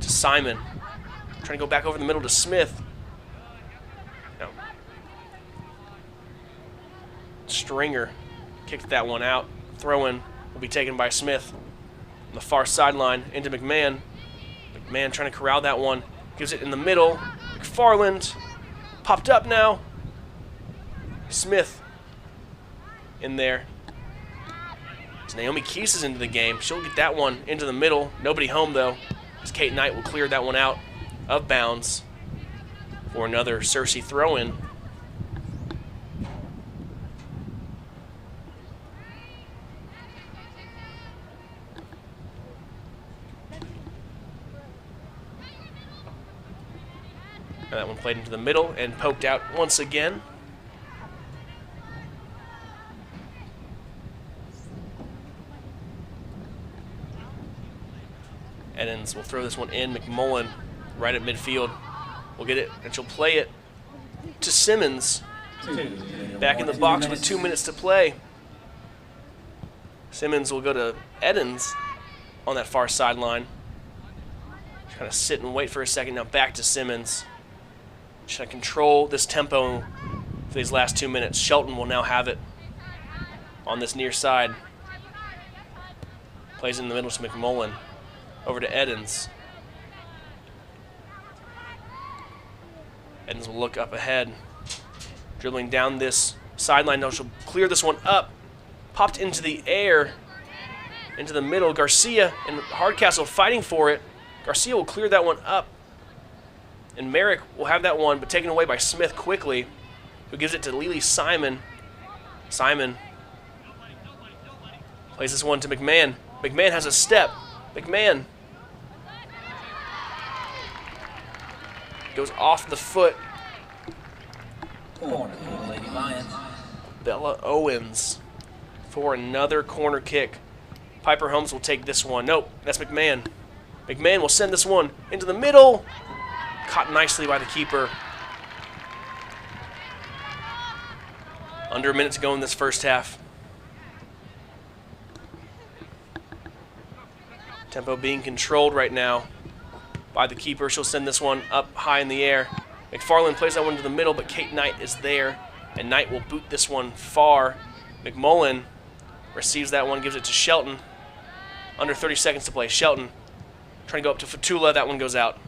[SPEAKER 1] To Simon. Trying to go back over the middle to Smith. No. Stringer kicked that one out. Throw-in will be taken by Smith. On the far sideline into McMahon. McMahon trying to corral that one. Gives it in the middle. McFarland popped up now. Smith in there. As Naomi Keese is into the game. She'll get that one into the middle. Nobody home, though, as Kate Knight will clear that one out of bounds for another Searcy throw-in. And that one played into the middle and poked out once again. Edens will throw this one in. McMullen right at midfield will get it, and she'll play it to Simmons. Back in the box with 2 minutes to play. Simmons will go to Edens on that far sideline. Just kind of sit and wait for a second. Now back to Simmons. Should I control this tempo for these last 2 minutes? Shelton will now have it on this near side. Plays in the middle to McMullen. Over to Edens. Edens will look up ahead. Dribbling down this sideline. Now she'll clear this one up. Popped into the air. Into the middle. Garcia and Hardcastle fighting for it. Garcia will clear that one up. And Merrick will have that one, but taken away by Smith quickly, who gives it to Lily Simon. Simon plays this one to McMahon. McMahon has a step. McMahon goes off the foot. Bella Owens for another corner kick. Piper Holmes will take this one. Nope, that's McMahon. McMahon will send this one into the middle. Caught nicely by the keeper. Under a minute to go in this first half. Tempo being controlled right now by the keeper. She'll send this one up high in the air. McFarland plays that one to the middle, but Kate Knight is there, and Knight will boot this one far. McMullen receives that one, gives it to Shelton. Under 30 seconds to play. Shelton trying to go up to Fatula. That one goes out.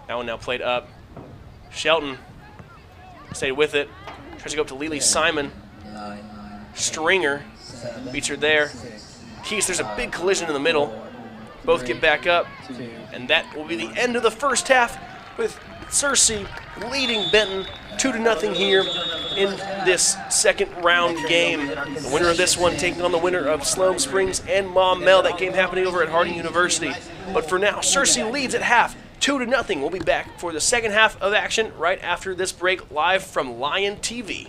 [SPEAKER 1] That one now played up. Shelton stayed with it. Tries to go up to Lily Simon. Stringer beats her there. Keese, there's a big collision in the middle. Both get back up. And that will be the end of the first half with Searcy leading Benton 2-0 here in this second round game. The winner of this one taking on the winner of Sloan Springs and Maumelle. That game happening over at Harding University. But for now, Searcy leads at half. 2-0. We'll be back for the second half of action right after this break, live from Lion TV.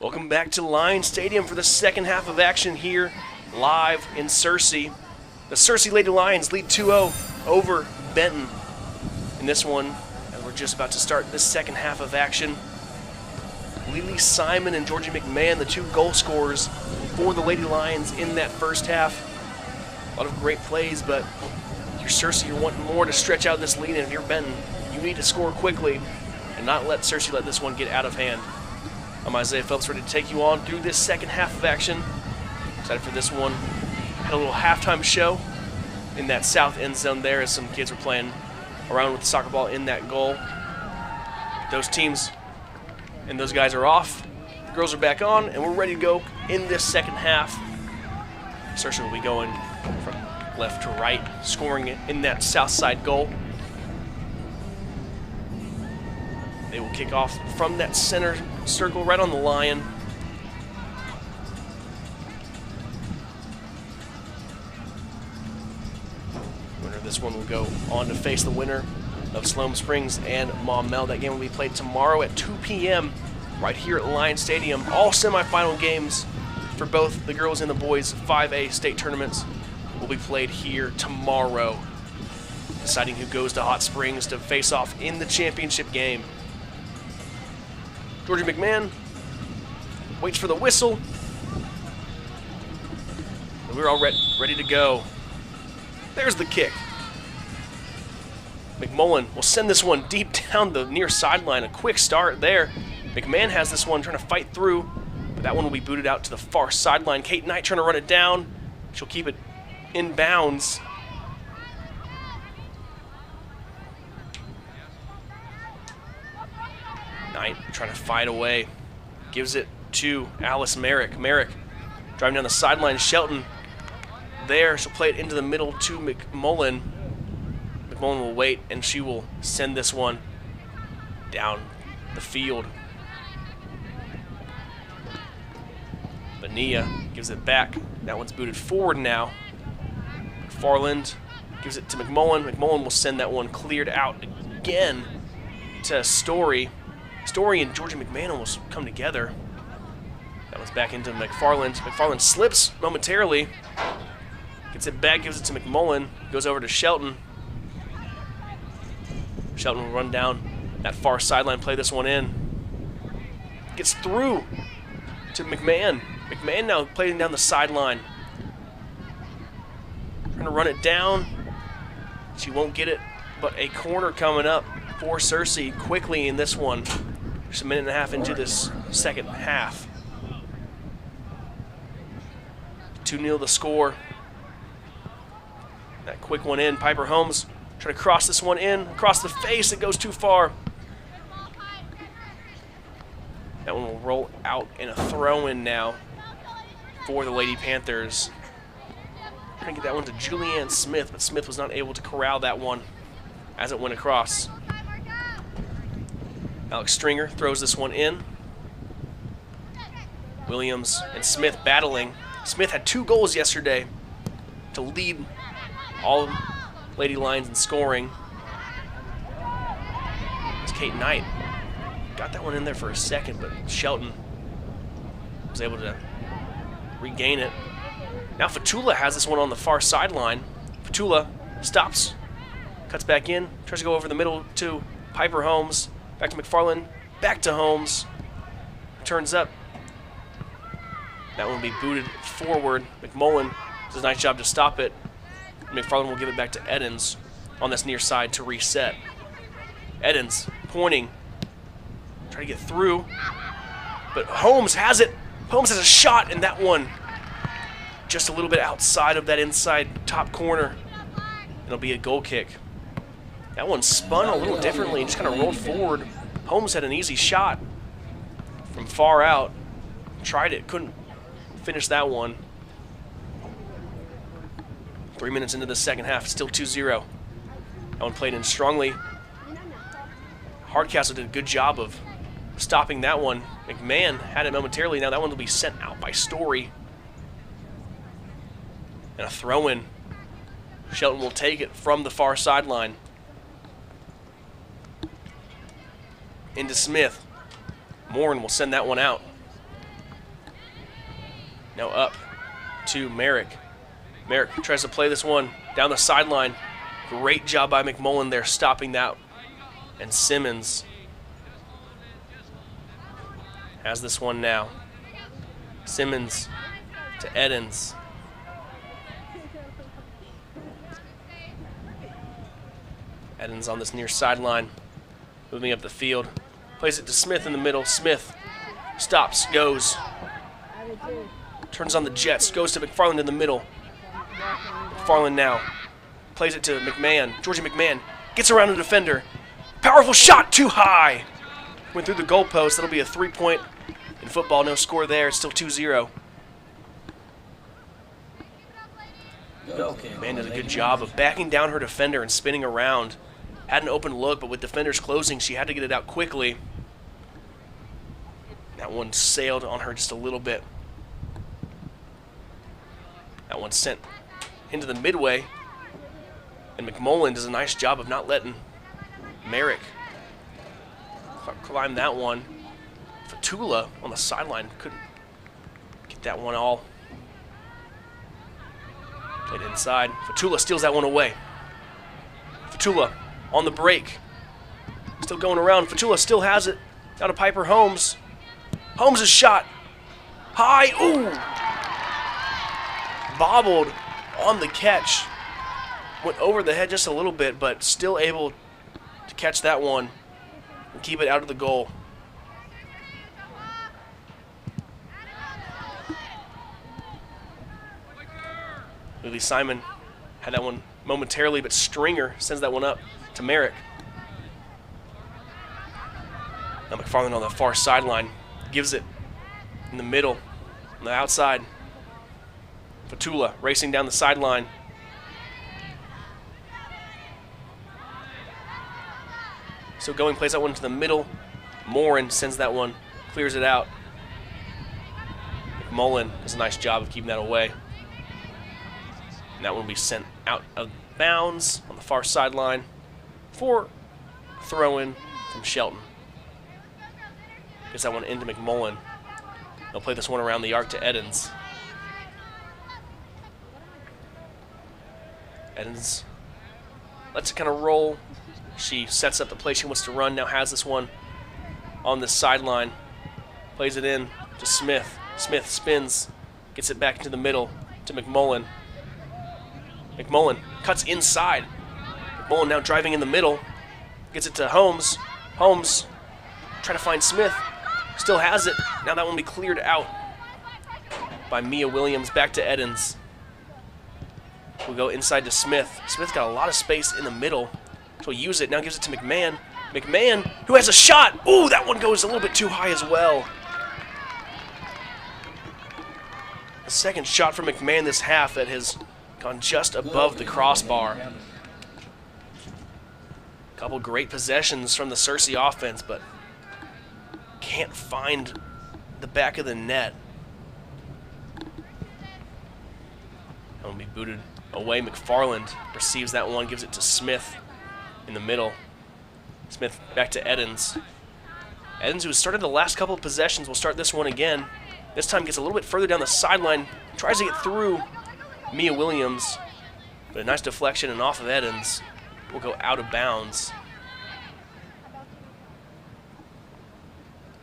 [SPEAKER 1] Welcome back to Lions Stadium for the second half of action here, live in Searcy. The Searcy Lady Lions lead 2-0 over Benton in this one, as we're just about to start the second half of action. Lily Simon and Georgie McMahon, the two goal scorers for the Lady Lions in that first half. A lot of great plays, but if you're Searcy, you're wanting more to stretch out this lead, and if you're Benton, you need to score quickly and not let Searcy let this one get out of hand. I'm Isaiah Phelps, ready to take you on through this second half of action. Excited for this one. Had a little halftime show in that south end zone there as some kids were playing around with the soccer ball in that goal. Those teams and those guys are off. The girls are back on, and we're ready to go in this second half. Searcy will be going from left to right, scoring in that south side goal. They will kick off from that center circle right on the line. Winner of this one will go on to face the winner of Sloan Springs and Maumelle. That game will be played tomorrow at 2 p.m. right here at Lions Stadium. All semifinal games for both the girls and the boys 5A state tournaments will be played here tomorrow, deciding who goes to Hot Springs to face off in the championship game. Georgie McMahon waits for the whistle. And we're all ready to go. There's the kick. McMullen will send this one deep down the near sideline. A quick start there. McMahon has this one trying to fight through, but that one will be booted out to the far sideline. Kate Knight trying to run it down. She'll keep it in bounds. Knight trying to fight away. Gives it to Alice Merrick. Merrick driving down the sideline. Shelton there. She'll play it into the middle to McMullen. McMullen will wait, and she will send this one down the field. Bonilla gives it back. That one's booted forward now. McFarland gives it to McMullen. McMullen will send that one cleared out again to Story. Story and Georgie McMahon almost come together. That one's back into McFarland. McFarland slips momentarily. Gets it back, gives it to McMullen. Goes over to Shelton. Shelton will run down that far sideline, play this one in. Gets through to McMahon. McMahon now playing down the sideline. Trying to run it down. She won't get it, but a corner coming up for Searcy quickly in this one. Just a minute and a half into this second half. 2-0 the score. That quick one in. Piper Holmes trying to cross this one in. Across the face, it goes too far. That one will roll out in a throw-in now for the Lady Panthers. Trying to get that one to Julianne Smith, but Smith was not able to corral that one as it went across. Alex Stringer throws this one in. Williams and Smith battling. Smith had 2 goals yesterday to lead all Lady Lions in scoring. It's Kate Knight. Got that one in there for a second, but Shelton was able to regain it. Now Fatula has this one on the far sideline. Fatula stops, cuts back in, tries to go over the middle to Piper Holmes. Back to McFarland, back to Holmes. Turns up. That one will be booted forward. McMullen does a nice job to stop it. McFarland will give it back to Edens on this near side to reset. Edens pointing, trying to get through, but Holmes has it. Holmes has a shot, and that one just a little bit outside of that inside top corner. It'll be a goal kick. That one spun a little differently and just kind of rolled forward. Holmes had an easy shot from far out. Tried it, couldn't finish that one. 3 minutes into the second half, still 2-0. That one played in strongly. Hardcastle did a good job of stopping that one. McMahon had it momentarily. Now that one will be sent out by Story. And a throw-in. Shelton will take it from the far sideline. Into Smith. Morin will send that one out. Now up to Merrick. Merrick tries to play this one down the sideline. Great job by McMullen there, stopping that. And Simmons has this one now. Simmons to Edens. Edens on this near sideline, moving up the field. Plays it to Smith in the middle. Smith stops, goes. Turns on the Jets, goes to McFarland in the middle. McFarland now plays it to McMahon. Georgie McMahon gets around a defender. Powerful shot, too high. Went through the goalpost. That'll be a 3-point in football. No score there. It's still 2-0. Man did a good job of backing down her defender and spinning around. Had an open look, but with defenders closing, she had to get it out quickly. That one sailed on her just a little bit. That one sent into the midway. And McMullen does a nice job of not letting Merrick climb that one. Fatula on the sideline couldn't get that one all. Played inside. Fatula steals that one away. Fatula on the break. Still going around. Fatula still has it. Down to Piper Holmes. Holmes' shot. High. Ooh. Bobbled on the catch. Went over the head just a little bit, but still able to catch that one and keep it out of the goal. Lily Simon had that one momentarily, but Stringer sends that one up to Merrick. Now McFarland on the far sideline gives it in the middle, on the outside. Fatula racing down the sideline. So going, plays that one to the middle. Morin sends that one, clears it out. McMullen does a nice job of keeping that away. And that one will be sent out of bounds on the far sideline for a throw-in from Shelton. Gets that one into McMullen. They'll play this one around the arc to Edens. Edens lets it kind of roll. She sets up the play she wants to run. Now has this one on the sideline. Plays it in to Smith. Smith spins. Gets it back into the middle to McMullen. McMullen cuts inside. McMullen now driving in the middle. Gets it to Holmes. Holmes trying to find Smith. Still has it. Now that one will be cleared out by Mia Williams. Back to Edens. We'll go inside to Smith. Smith got a lot of space in the middle. So he'll use it. Now gives it to McMahon. McMahon, who has a shot. Ooh, that one goes a little bit too high as well. The second shot from McMahon this half that has gone just above the crossbar. A couple great possessions from the Searcy offense, but can't find the back of the net. That will be booted away. McFarland receives that one, gives it to Smith in the middle. Smith back to Edens. Edens, who has started the last couple of possessions, will start this one again. This time gets a little bit further down the sideline, tries to get through Mia Williams, but a nice deflection and off of Edens will go out of bounds.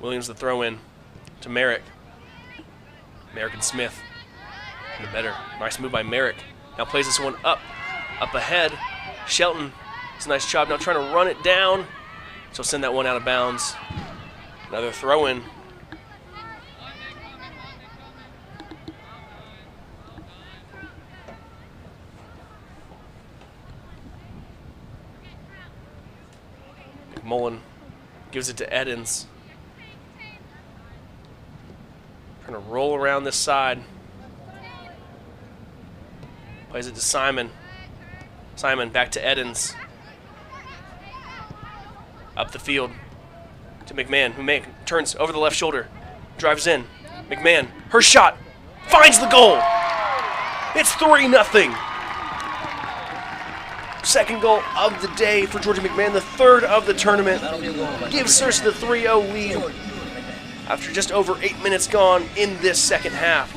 [SPEAKER 1] Williams the throw in to Merrick. Merrick and Smith in the better. Nice move by Merrick. Now plays this one up ahead. Shelton does a nice job now trying to run it down. So send that one out of bounds. Another throw in. McMullen gives it to Edens. Trying to roll around this side. Plays it to Simon. Simon back to Edens. Up the field to McMahon, who turns over the left shoulder. Drives in. McMahon, her shot, finds the goal. It's 3-0. Second goal of the day for Georgia McMahon, the third of the tournament. Gives Searcy the 3-0 lead after just over 8 minutes gone in this second half.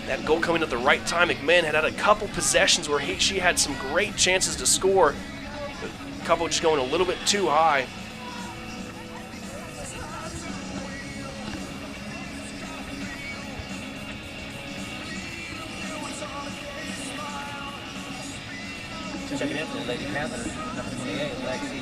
[SPEAKER 1] That goal coming at the right time. McMahon had a couple possessions where she had some great chances to score. A couple just going a little bit too high.
[SPEAKER 2] Checking in for the Lady Panthers, number 28, Lexi.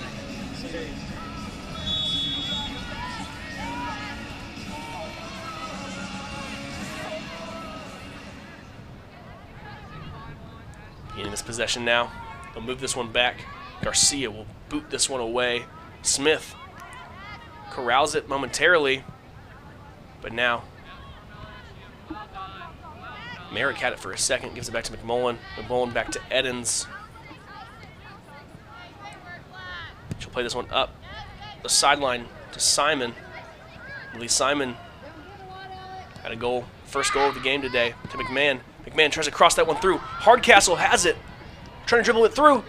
[SPEAKER 1] Getting this possession now. They'll move this one back. Garcia will boot this one away. Smith corrals it momentarily, but now Merrick had it for a second, gives it back to McMullen. McMullen back to Edens. She'll play this one up the sideline to Simon. Lee Simon had a goal, first goal of the game today, to McMahon. McMahon tries to cross that one through. Hardcastle has it, trying to dribble it through.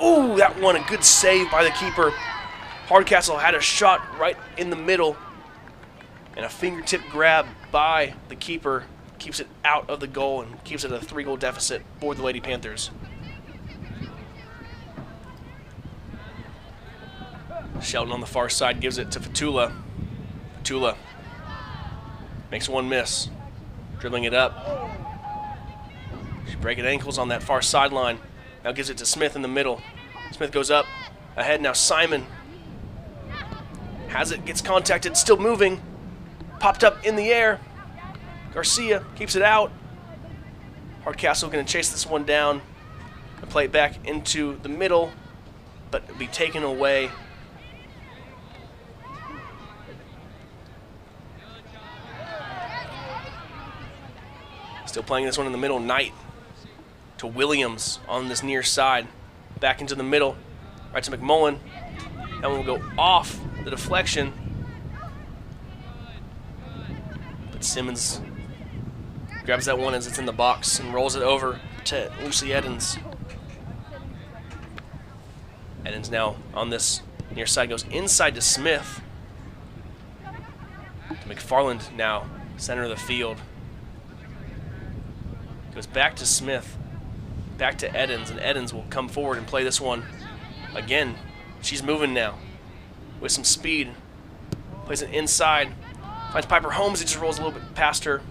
[SPEAKER 1] Ooh, that one, a good save by the keeper. Hardcastle had a shot right in the middle, and a fingertip grab by the keeper keeps it out of the goal and keeps it a 3-goal deficit for the Lady Panthers. Shelton on the far side gives it to Fatula. Fatula makes one miss, dribbling it up. She's breaking ankles on that far sideline. Now gives it to Smith in the middle. Smith goes up, ahead now Simon. Has it, gets contacted, still moving. Popped up in the air. Garcia keeps it out. Hardcastle going to chase this one down and play it back into the middle, but it'll be taken away. Still playing this one in the middle. Knight to Williams on this near side. Back into the middle. Right to McMullen. That one will go off the deflection. But Simmons grabs that one as it's in the box and rolls it over to Lucy Edens. Edens now on this near side, goes inside to Smith. To McFarland now, center of the field. Goes back to Smith, back to Edens, and Edens will come forward and play this one again. She's moving now with some speed. Plays it inside, finds Piper Holmes. He just rolls a little bit past her.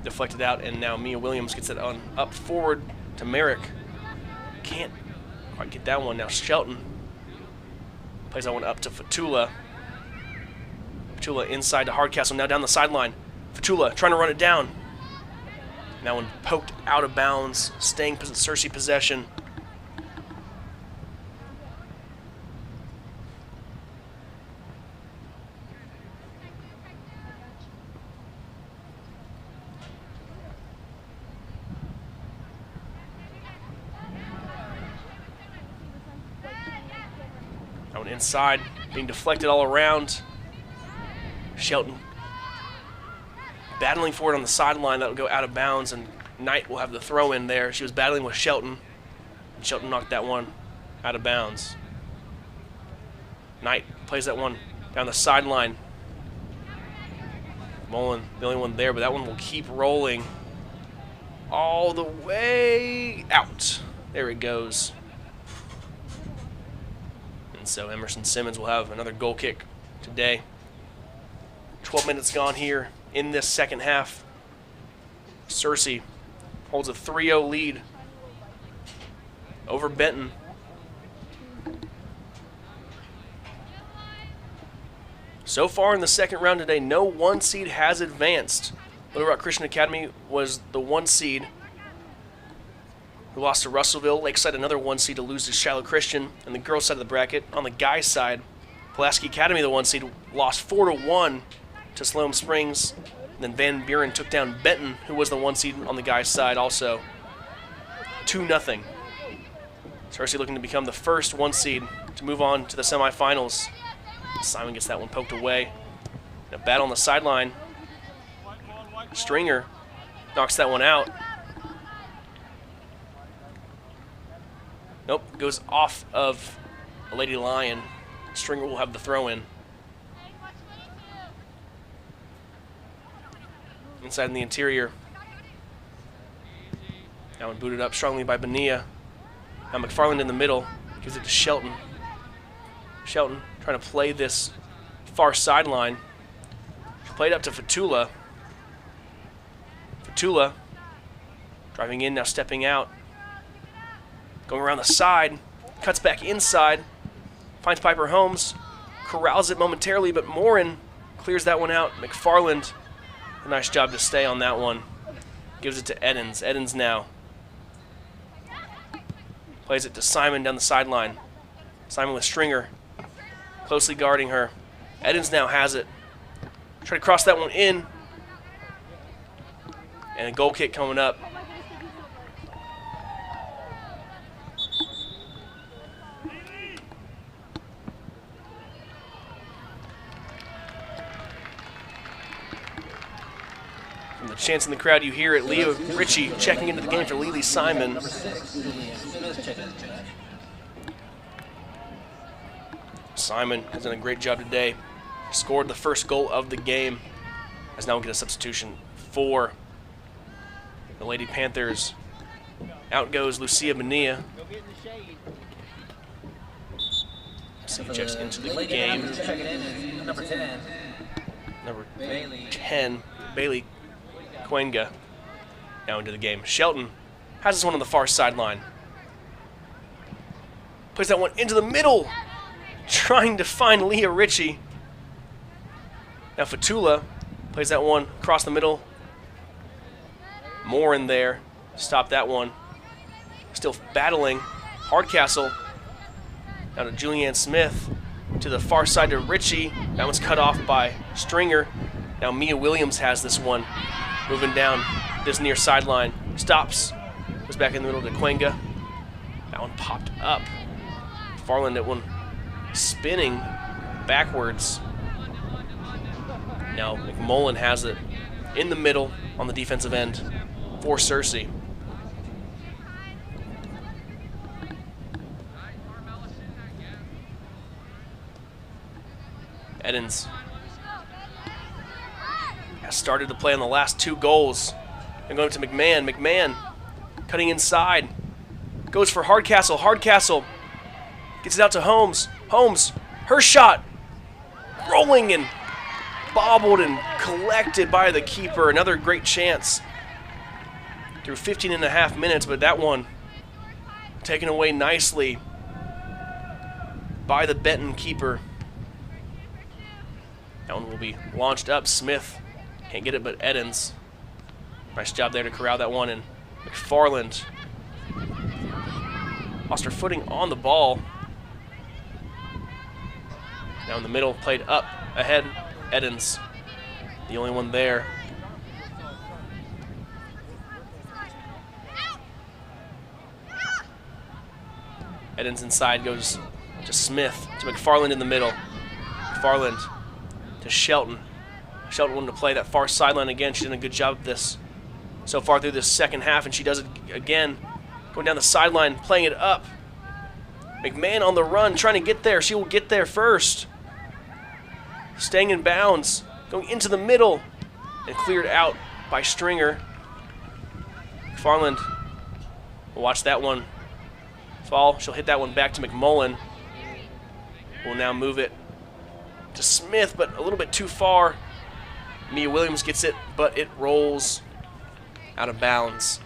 [SPEAKER 1] Deflected out, and now Mia Williams gets it on up forward to Merrick. Can't quite get that one. Now Shelton plays that one up to Fatula. Fatula inside to Hardcastle, now down the sideline. Fatula trying to run it down. That one poked out of bounds, staying Searcy possession. That one inside, being deflected all around. Shelton battling for it on the sideline. That will go out of bounds, and Knight will have the throw in there. She was battling with Shelton, and Shelton knocked that one out of bounds. Knight plays that one down the sideline. Mullen, the only one there, but that one will keep rolling all the way out. There it goes. And so Emerson Simmons will have another goal kick today. 12 minutes gone here in this second half. Searcy holds a 3-0 lead over Benton. So far in the second round today, no 1 seed has advanced. Little Rock Christian Academy was the 1 seed who lost to Russellville. Lakeside, another 1 seed, to lose to Shiloh Christian. And the girls' side of the bracket, on the guys' side, Pulaski Academy, the 1 seed, lost 4-1 to Sloan Springs. And then Van Buren took down Benton, who was the 1 seed on the guys' side also. 2-0. Searcy looking to become the first 1 seed to move on to the semifinals. Simon gets that one poked away. A battle on the sideline. Stringer knocks that one out. Nope, goes off of a Lady Lion. Stringer will have the throw in. inside in the interior. That one booted up strongly by Bonilla. Now McFarland in the middle. Gives it to Shelton. Shelton trying to play this far sideline. Played up to Fatula. Fatula driving in, now stepping out. Going around the side. Cuts back inside. Finds Piper Holmes. Corrals it momentarily, but Morin clears that one out. McFarland, a nice job to stay on that one. Gives it to Edens. Edens now plays it to Simon down the sideline. Simon with Stringer closely guarding her. Edens now has it. Try to cross that one in. And a goal kick coming up. From the chants in the crowd, you hear it. Leah Ritchie checking into the game for Lily Simon. Simon has done a great job today. Scored the first goal of the game. As now we get a substitution for the Lady Panthers. Out goes Lucia Bonilla. So he checks into the game.
[SPEAKER 2] Number 10.
[SPEAKER 1] Number 10, Bailey Cuenga, now into the game. Shelton has this one on the far sideline. Plays that one into the middle, trying to find Leah Ritchie. Now Fatula plays that one across the middle. More in there. Stop that one. Still battling. Hardcastle. Now to Julianne Smith. To the far side to Ritchie. That one's cut off by Stringer. Now Mia Williams has this one. Moving down this near sideline. Stops. Goes back in the middle to Cuenga. That one popped up. Farland, that one spinning backwards. Now McMullen has it in the middle on the defensive end for Searcy. Edens has started to play on the last two goals. And going to McMahon. McMahon cutting inside. Goes for Hardcastle. Hardcastle gets it out to Holmes. Holmes, her shot. Rolling and bobbled and collected by the keeper. Another great chance through 15 and a half minutes, but that one taken away nicely by the Benton keeper. That one will be launched up. Smith can't get it, but Edens. Nice job there to corral that one. And McFarland lost her footing on the ball. Now in the middle, played up ahead. Edens, the only one there. Edens inside, goes to Smith, to McFarland in the middle. McFarland to Shelton. Shelton wanted to play that far sideline again. She's done a good job of this so far through this second half, and she does it again. Going down the sideline, playing it up. McMahon on the run, trying to get there. She will get there first. Staying in bounds, going into the middle, and cleared out by Stringer. McFarland will watch that one fall. She'll hit that one back to McMullen. Will now move it to Smith, but a little bit too far. Mia Williams gets it, but it rolls out of bounds.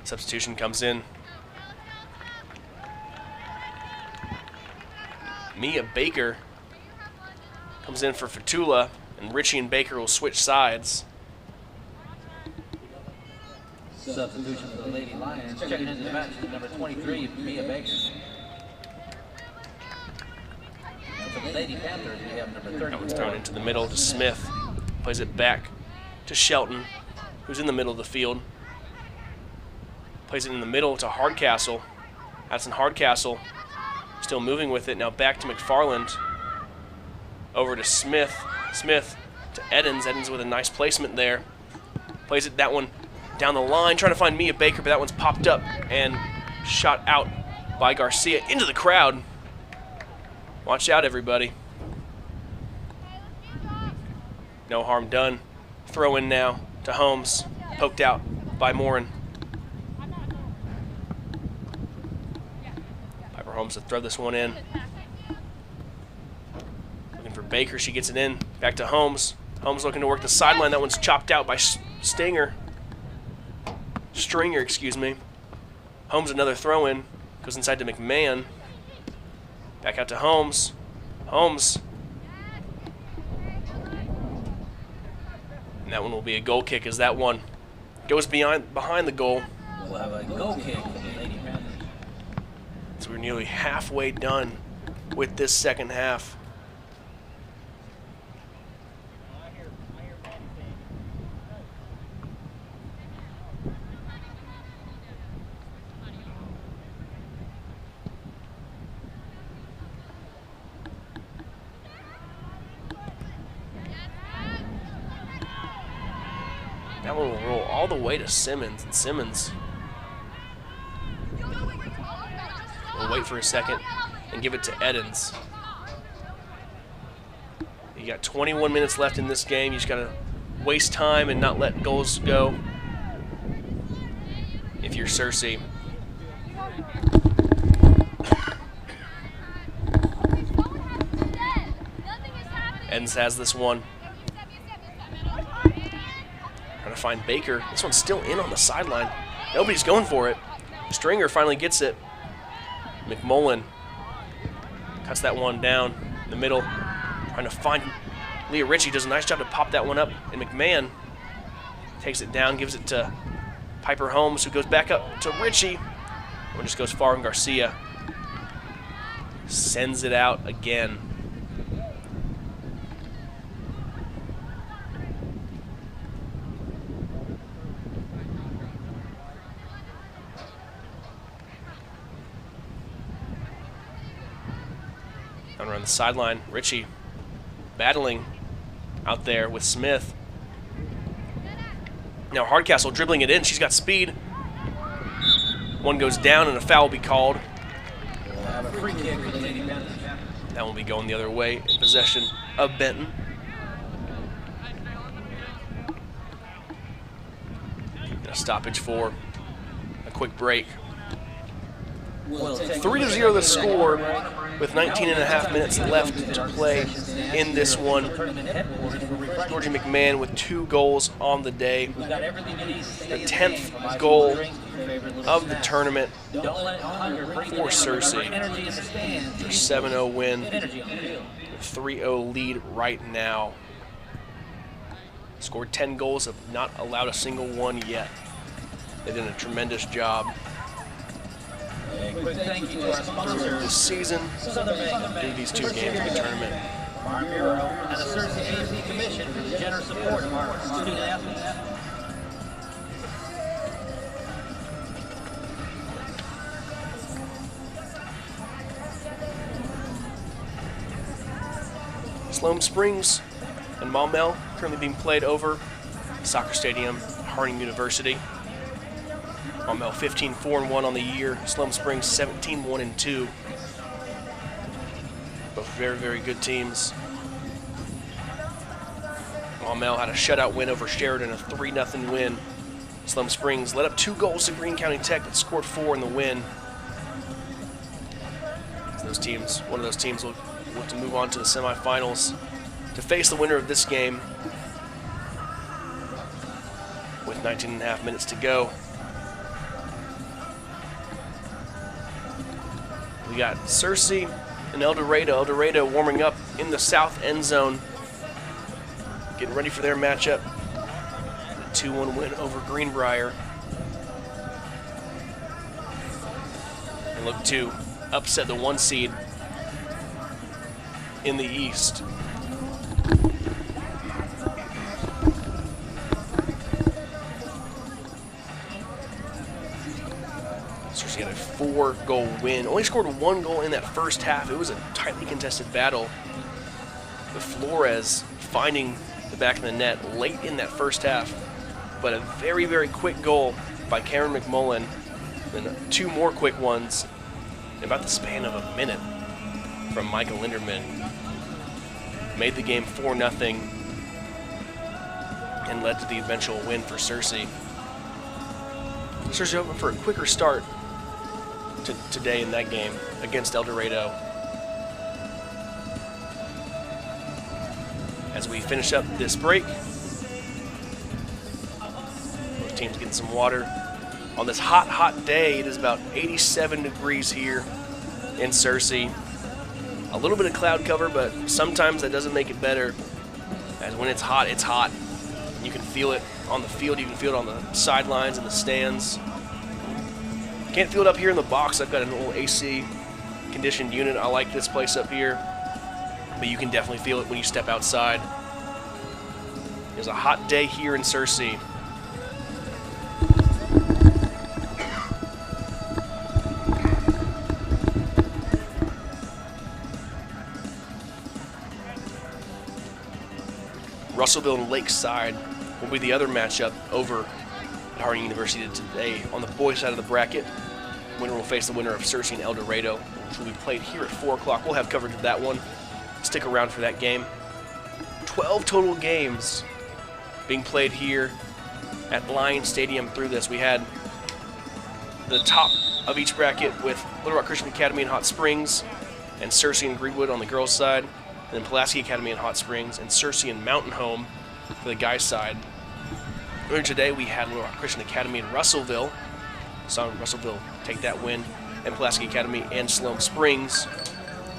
[SPEAKER 1] Substitution comes in. Mia Baker comes in for Fatula, and Ritchie and Baker will switch sides.
[SPEAKER 2] Substitution for the Lady Lions. Checking into the match, number 23, Mia Baker. And for the Lady Panthers, we have number 34.
[SPEAKER 1] That one's thrown into the middle to Smith. Plays it back to Shelton, who's in the middle of the field. Plays it in the middle to Hardcastle. Addison Hardcastle still moving with it. Now back to McFarland. Over to Smith. Smith to Edens. Edens with a nice placement there. Plays it that one down the line, trying to find Mia Baker, but that one's popped up and Shot out by Garcia into the crowd. Watch out, everybody. No harm done. Throw in now to Holmes. Poked out by Morin. Piper Holmes to throw this one in. Looking for Baker. She gets it in. Back to Holmes. Holmes looking to work the sideline. That one's chopped out by Stringer, excuse me. Holmes another throw in. Goes inside to McMahon. Back out to Holmes. Holmes. And that one will be a goal kick as that one goes behind the goal.
[SPEAKER 2] We'll have a goal kick for the Lady Panthers.
[SPEAKER 1] So we're nearly halfway done with this second half. That one will roll all the way to Simmons, and Simmons will wait for a second and give it to Edens. You got 21 minutes left in this game. You just got to waste time and not let goals go if you're Searcy. Edens has this one. Trying to find Baker. This one's still in on the sideline. Nobody's going for it. Stringer finally gets it. McMullen cuts that one down in the middle. Trying to find Leah Ritchie. Does a nice job to pop that one up. And McMahon takes it down, gives it to Piper Holmes, who goes back up to Ritchie. One just goes far, and Garcia sends it out again. Down around the sideline, Ritchie battling out there with Smith. Now Hardcastle dribbling it in. She's got speed. One goes down and a foul will be called.
[SPEAKER 2] We'll have a free kick for the Lady Panthers.
[SPEAKER 1] That will be going the other way in possession of Benton. And a stoppage for a quick break. 3-0 the score with 19.5 minutes left to play in this one. Georgie McMahon with 2 goals on the day. The 10th goal of the tournament for Searcy. Their 7-0 win. 3-0 lead right now. Scored 10 goals, have not allowed a single one yet. They've done a tremendous job
[SPEAKER 2] A quick thank you to our sponsors
[SPEAKER 1] this season through these 2 games of the tournament.
[SPEAKER 2] Farm Bureau and the Searcy AFC Commission for the generous support of our student athletes.
[SPEAKER 1] Sloan Springs and Maumelle currently being played over soccer stadium, Harding University. Maumelle 15-4-1 on the year. Sloan Springs 17-1-2. Both very, very good teams. Maumelle had a shutout win over Sheridan, a 3-0 win. Sloan Springs led up 2 goals to Greene County Tech, but scored 4 in the win. Those teams, one of those teams will look to move on to the semifinals to face the winner of this game with 19.5 minutes to go. We got Searcy and El Dorado. El Dorado warming up in the south end zone, getting ready for their matchup. A 2-1 win over Greenbrier. And look to upset the 1 seed in the East. Searcy had a 4-goal win. Only scored 1 goal in that first half. It was a tightly contested battle, with Flores finding the back of the net late in that first half. But a very, very quick goal by Karen McMullen Then 2 more quick ones in about the span of a minute from Michael Linderman. Made the game 4-0 and led to the eventual win for Searcy. Searcy hoping for a quicker start today in that game against El Dorado. As we finish up this break, both teams getting some water. On this hot, hot day, it is about 87 degrees here in Searcy. A little bit of cloud cover, but sometimes that doesn't make it better. As when it's hot, it's hot. You can feel it on the field, you can feel it on the sidelines and the stands. Can't feel it up here in the box. I've got an old AC conditioned unit. I like this place up here, but you can definitely feel it when you step outside. It's a hot day here in Searcy. Russellville and Lakeside will be the other matchup over at Harding University today. On the boys' side of the bracket, winner will face the winner of Searcy and El Dorado, which will be played here at 4 o'clock. We'll have coverage of that one. Stick around for that game. 12 total games being played here at Lion Stadium through this. We had the top of each bracket with Little Rock Christian Academy and Hot Springs, and Searcy and Greenwood on the girls' side. And then Pulaski Academy and Hot Springs, and Searcy and Mountain Home for the guys' side. Earlier today, we had Little Rock Christian Academy and Russellville. Saw Russellville take that win, and Pulaski Academy and Siloam Springs,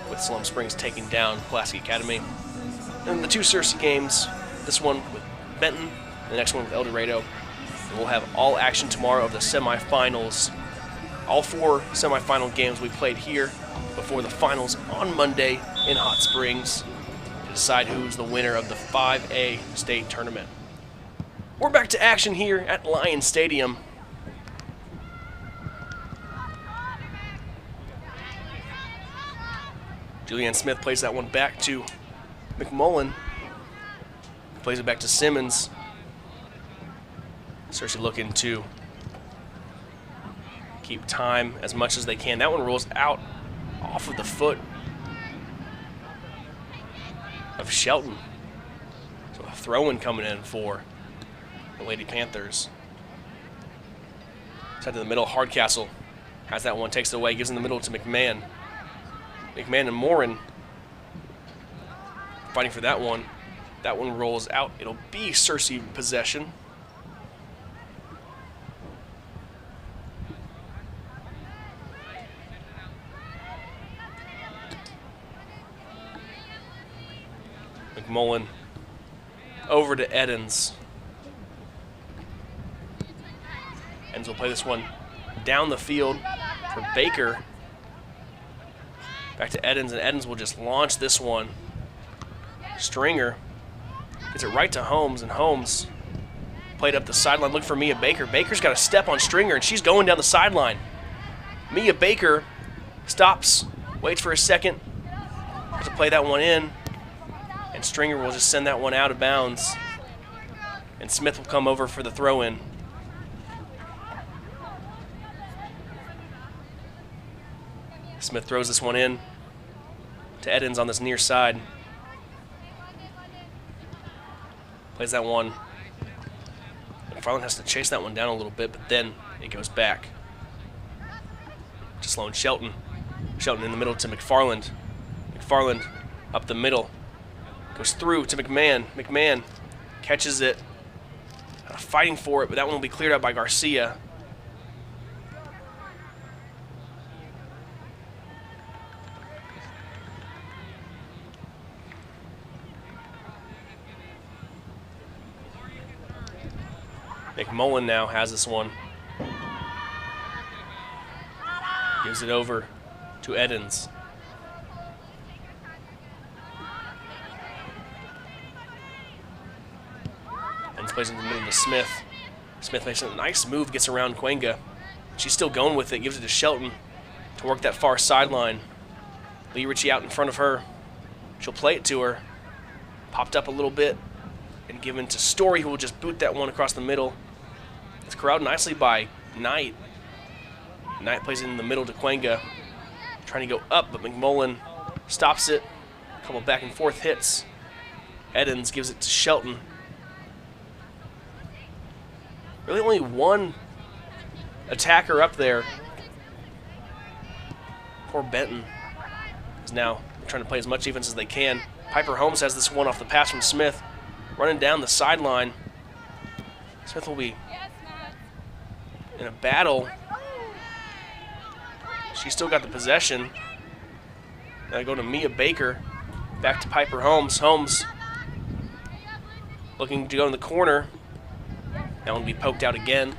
[SPEAKER 1] with Siloam Springs taking down Pulaski Academy. And the 2 Searcy games, this one with Benton, and the next one with El Dorado. And we'll have all action tomorrow of the semifinals. All 4 semifinal games we played here before the finals on Monday in Hot Springs to decide who's the winner of the 5A state tournament. We're back to action here at Lion Stadium. Julianne Smith plays that one back to McMullen. Plays it back to Simmons. Searcy looking to keep time as much as they can. That one rolls out off of the foot of Shelton. So a throw-in coming in for the Lady Panthers. Side to the middle, Hardcastle has that one, takes it away, gives in the middle to McMahon. McMahon and Morin fighting for that one. That one rolls out. It'll be Searcy possession. McMullen over to Edens. Edens will play this one down the field for Baker. Back to Edens, and Edens will just launch this one. Stringer gets it right to Holmes, and Holmes played up the sideline looking for Mia Baker. Baker's got a step on Stringer, and she's going down the sideline. Mia Baker stops, waits for a second to play that one in, and Stringer will just send that one out of bounds, and Smith will come over for the throw-in. Smith throws this one in to Edens on this near side. Plays that one. McFarland has to chase that one down a little bit, but then it goes back to Sloan Shelton. Shelton in the middle to McFarland. McFarland up the middle. Goes through to McMahon. McMahon catches it. Fighting for it, but that one will be cleared out by Garcia. McMullen now has this one. Gives it over to Edens. Edens plays in the middle to Smith. Smith makes a nice move, gets around Cuenga. She's still going with it, gives it to Shelton to work that far sideline. Lee Ritchie out in front of her. She'll play it to her. Popped up a little bit and given to Story, who will just boot that one across the middle. It's corralled nicely by Knight. Knight plays it in the middle to Quenga. Trying to go up, but McMullen stops it. A couple back and forth hits. Edens gives it to Shelton. Really only one attacker up there. Poor Benton is now trying to play as much defense as they can. Piper Holmes has this one off the pass from Smith. Running down the sideline. Smith will be in a battle. She's still got the possession. Now go to Mia Baker. Back to Piper Holmes. Holmes looking to go in the corner. That one will be poked out again.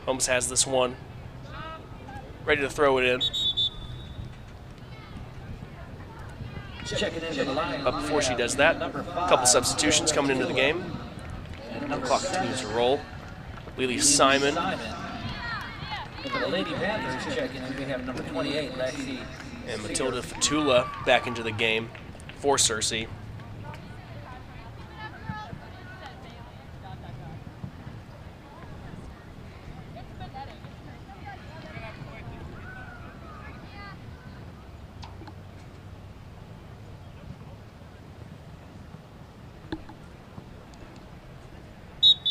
[SPEAKER 1] Holmes has this one. Ready to throw it in. But before she does that, a couple substitutions coming into the game. The clock continues to roll. Lily Simon.
[SPEAKER 2] The Lady Panthers checking in. We have number 28, Lexi.
[SPEAKER 1] And Matilda Fatula back into the game for Searcy.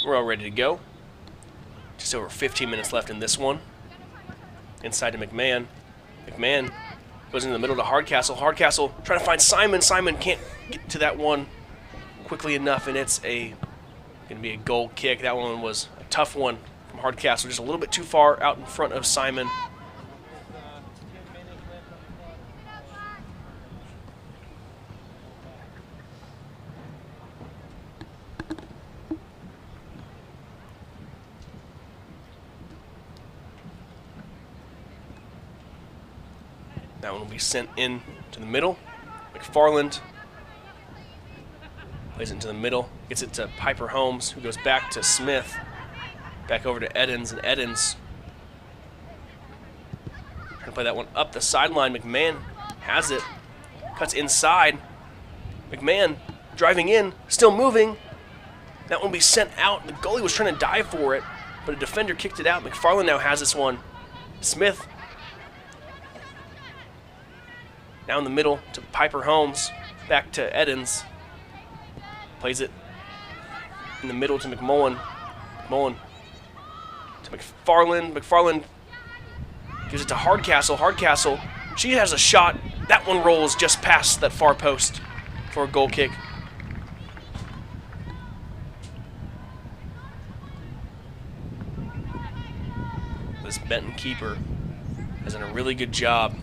[SPEAKER 1] We're all ready to go. Just over 15 minutes left in this one. Inside to McMahon. McMahon goes in the middle to Hardcastle. Hardcastle trying to find Simon. Simon can't get to that one quickly enough, and it's going to be a goal kick. That one was a tough one from Hardcastle, just a little bit too far out in front of Simon. That one will be sent in to the middle. McFarland plays it into the middle. Gets it to Piper Holmes, who goes back to Smith. Back over to Edens, and Edens trying to play that one up the sideline. McMahon has it. Cuts inside. McMahon driving in, still moving. That one will be sent out. The goalie was trying to dive for it, but a defender kicked it out. McFarland now has this one. Smith now in the middle to Piper Holmes, back to Edens. Plays it in the middle to McMullen. McMullen to McFarland. McFarland gives it to Hardcastle. Hardcastle, she has a shot. That one rolls just past that far post for a goal kick. This Benton keeper has done a really good job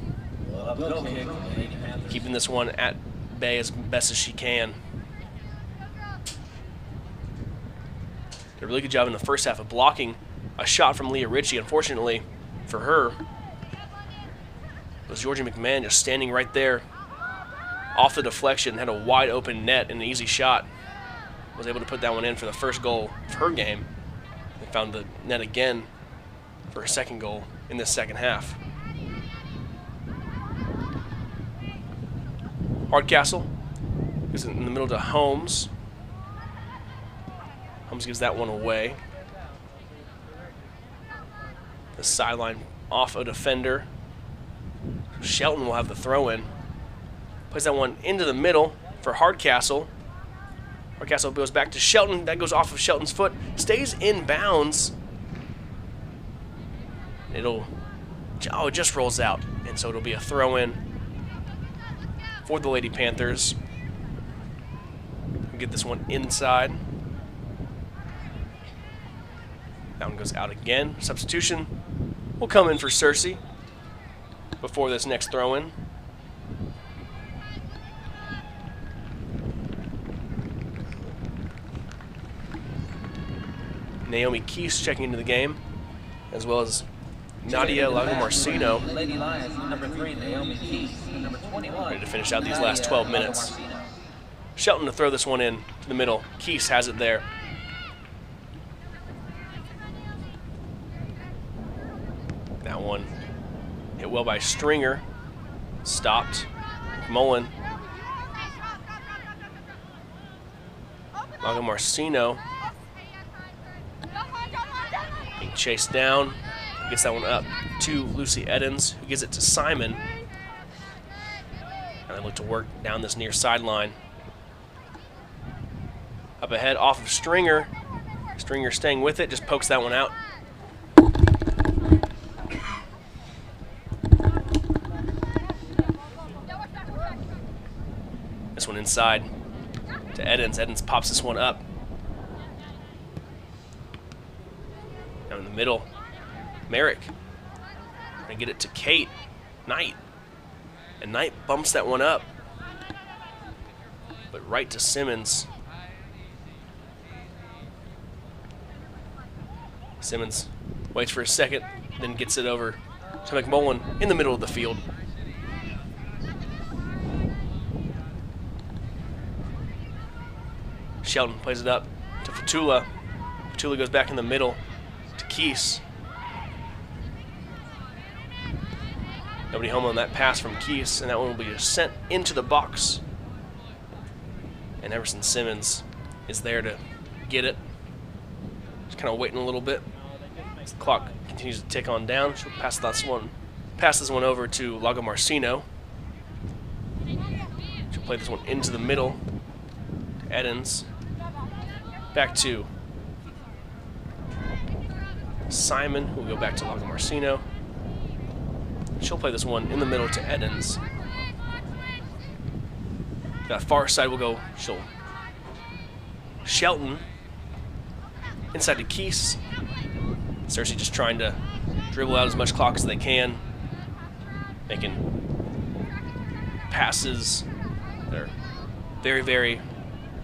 [SPEAKER 1] keeping this one at bay as best as she can. Did a really good job in the first half of blocking a shot from Leah Ritchie. Unfortunately for her, it was Georgia McMahon just standing right there off the deflection, had a wide open net and an easy shot. Was able to put that one in for the first goal of her game, and found the net again for her second goal in this second half. Hardcastle is in the middle to Holmes. Holmes gives that one away. The sideline off a defender. Shelton will have the throw in. Plays that one into the middle for Hardcastle. Hardcastle goes back to Shelton. That goes off of Shelton's foot. Stays in bounds. It just rolls out. And so it'll be a throw in for the Lady Panthers. We'll get this one inside. That one goes out again. Substitution will come in for Searcy before this next throw-in. Naomi Keese checking into the game, as well as Nadia Lagomarcino.
[SPEAKER 2] Lady Lions, number 3, Naomi Keese, and number 21.
[SPEAKER 1] Ready to finish out these last 12 minutes. Shelton to throw this one in to the middle. Keese has it there. That one hit well by Stringer. Stopped. McMullen. Lagomarcino chased down. Gets that one up to Lucy Edens, who gives it to Simon. And they look to work down this near sideline. Up ahead off of Stringer. Stringer staying with it, just pokes that one out. This one inside to Edens. Edens pops this one up. Down in the middle, Merrick. Gonna get it to Kate Knight. And Knight bumps that one up. But right to Simmons. Simmons waits for a second, then gets it over to McMullen in the middle of the field. Shelton plays it up to Fatula. Fatula goes back in the middle to Keese. Nobody home on that pass from Keese, and that one will be sent into the box. And Emerson Simmons is there to get it. Just kind of waiting a little bit. As the clock continues to tick on down, she'll pass this one over to Lagomarsino. She'll play this one into the middle to Edens. Back to Simon, who will go back to Lagomarsino. She'll play this one in the middle to Edens. That far side will go, Shelton. Inside to Keese. Searcy just trying to dribble out as much clock as they can. Making passes that are very, very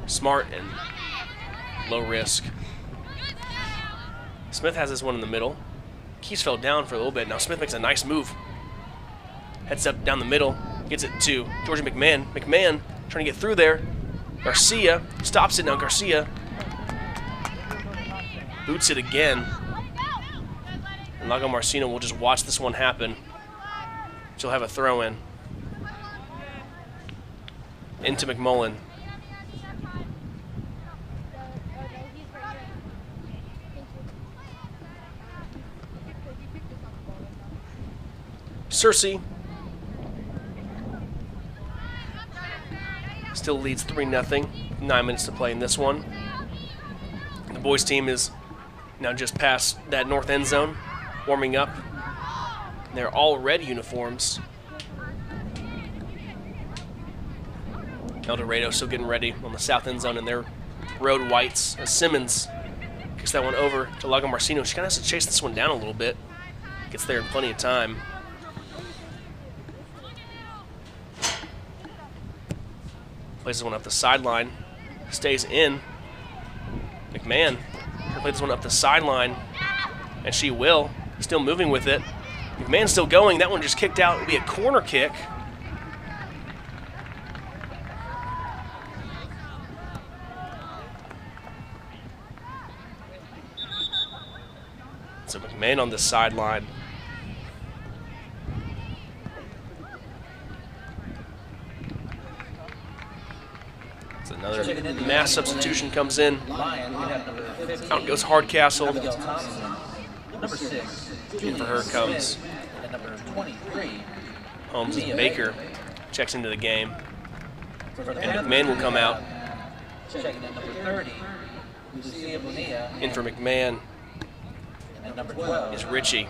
[SPEAKER 1] smart and low risk. Smith has this one in the middle. Keese fell down for a little bit. Now Smith makes a nice move. Heads up down the middle. Gets it to Georgia McMahon. McMahon trying to get through there. Garcia stops it now. Garcia boots it again. And Lagomarsino will just watch this one happen. She'll have a throw in. Into McMullen. Searcy still leads 3-0. 9 minutes to play in this one. The boys' team is now just past that north end zone, warming up. They're all red uniforms. El Dorado still getting ready on the south end zone in their road whites. As Simmons kicks that one over to Lagomarsino. She kind of has to chase this one down a little bit. Gets there in plenty of time. Plays this one up the sideline. Stays in. McMahon plays this one up the sideline. And she will. Still moving with it. McMahon's still going. That one just kicked out. It'll be a corner kick. So McMahon on the sideline. So another mass substitution comes in. Out goes Hardcastle. In for her comes Holmes and Baker. Checks into the game. And McMahon will come out. In for McMahon is Ritchie.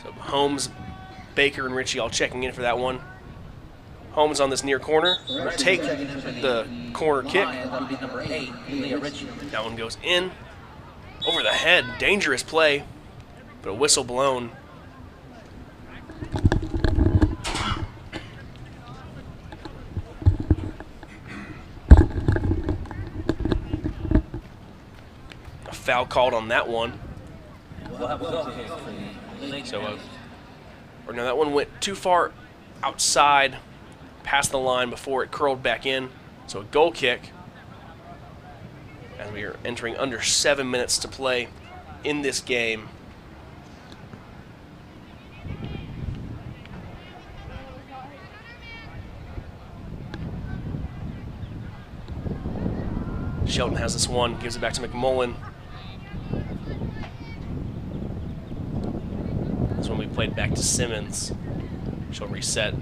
[SPEAKER 1] So Holmes, Baker, and Ritchie all checking in for that one. Holmes on this near corner. Will take the corner kick. That one goes in. Over the head. Dangerous play. But a whistle blown. A foul called on that one. So, or no, that one went too far outside, past the line before it curled back in. So a goal kick. As we are entering under 7 minutes to play in this game. Shelton has this one, gives it back to McMullen. This one we played back to Simmons. She'll reset.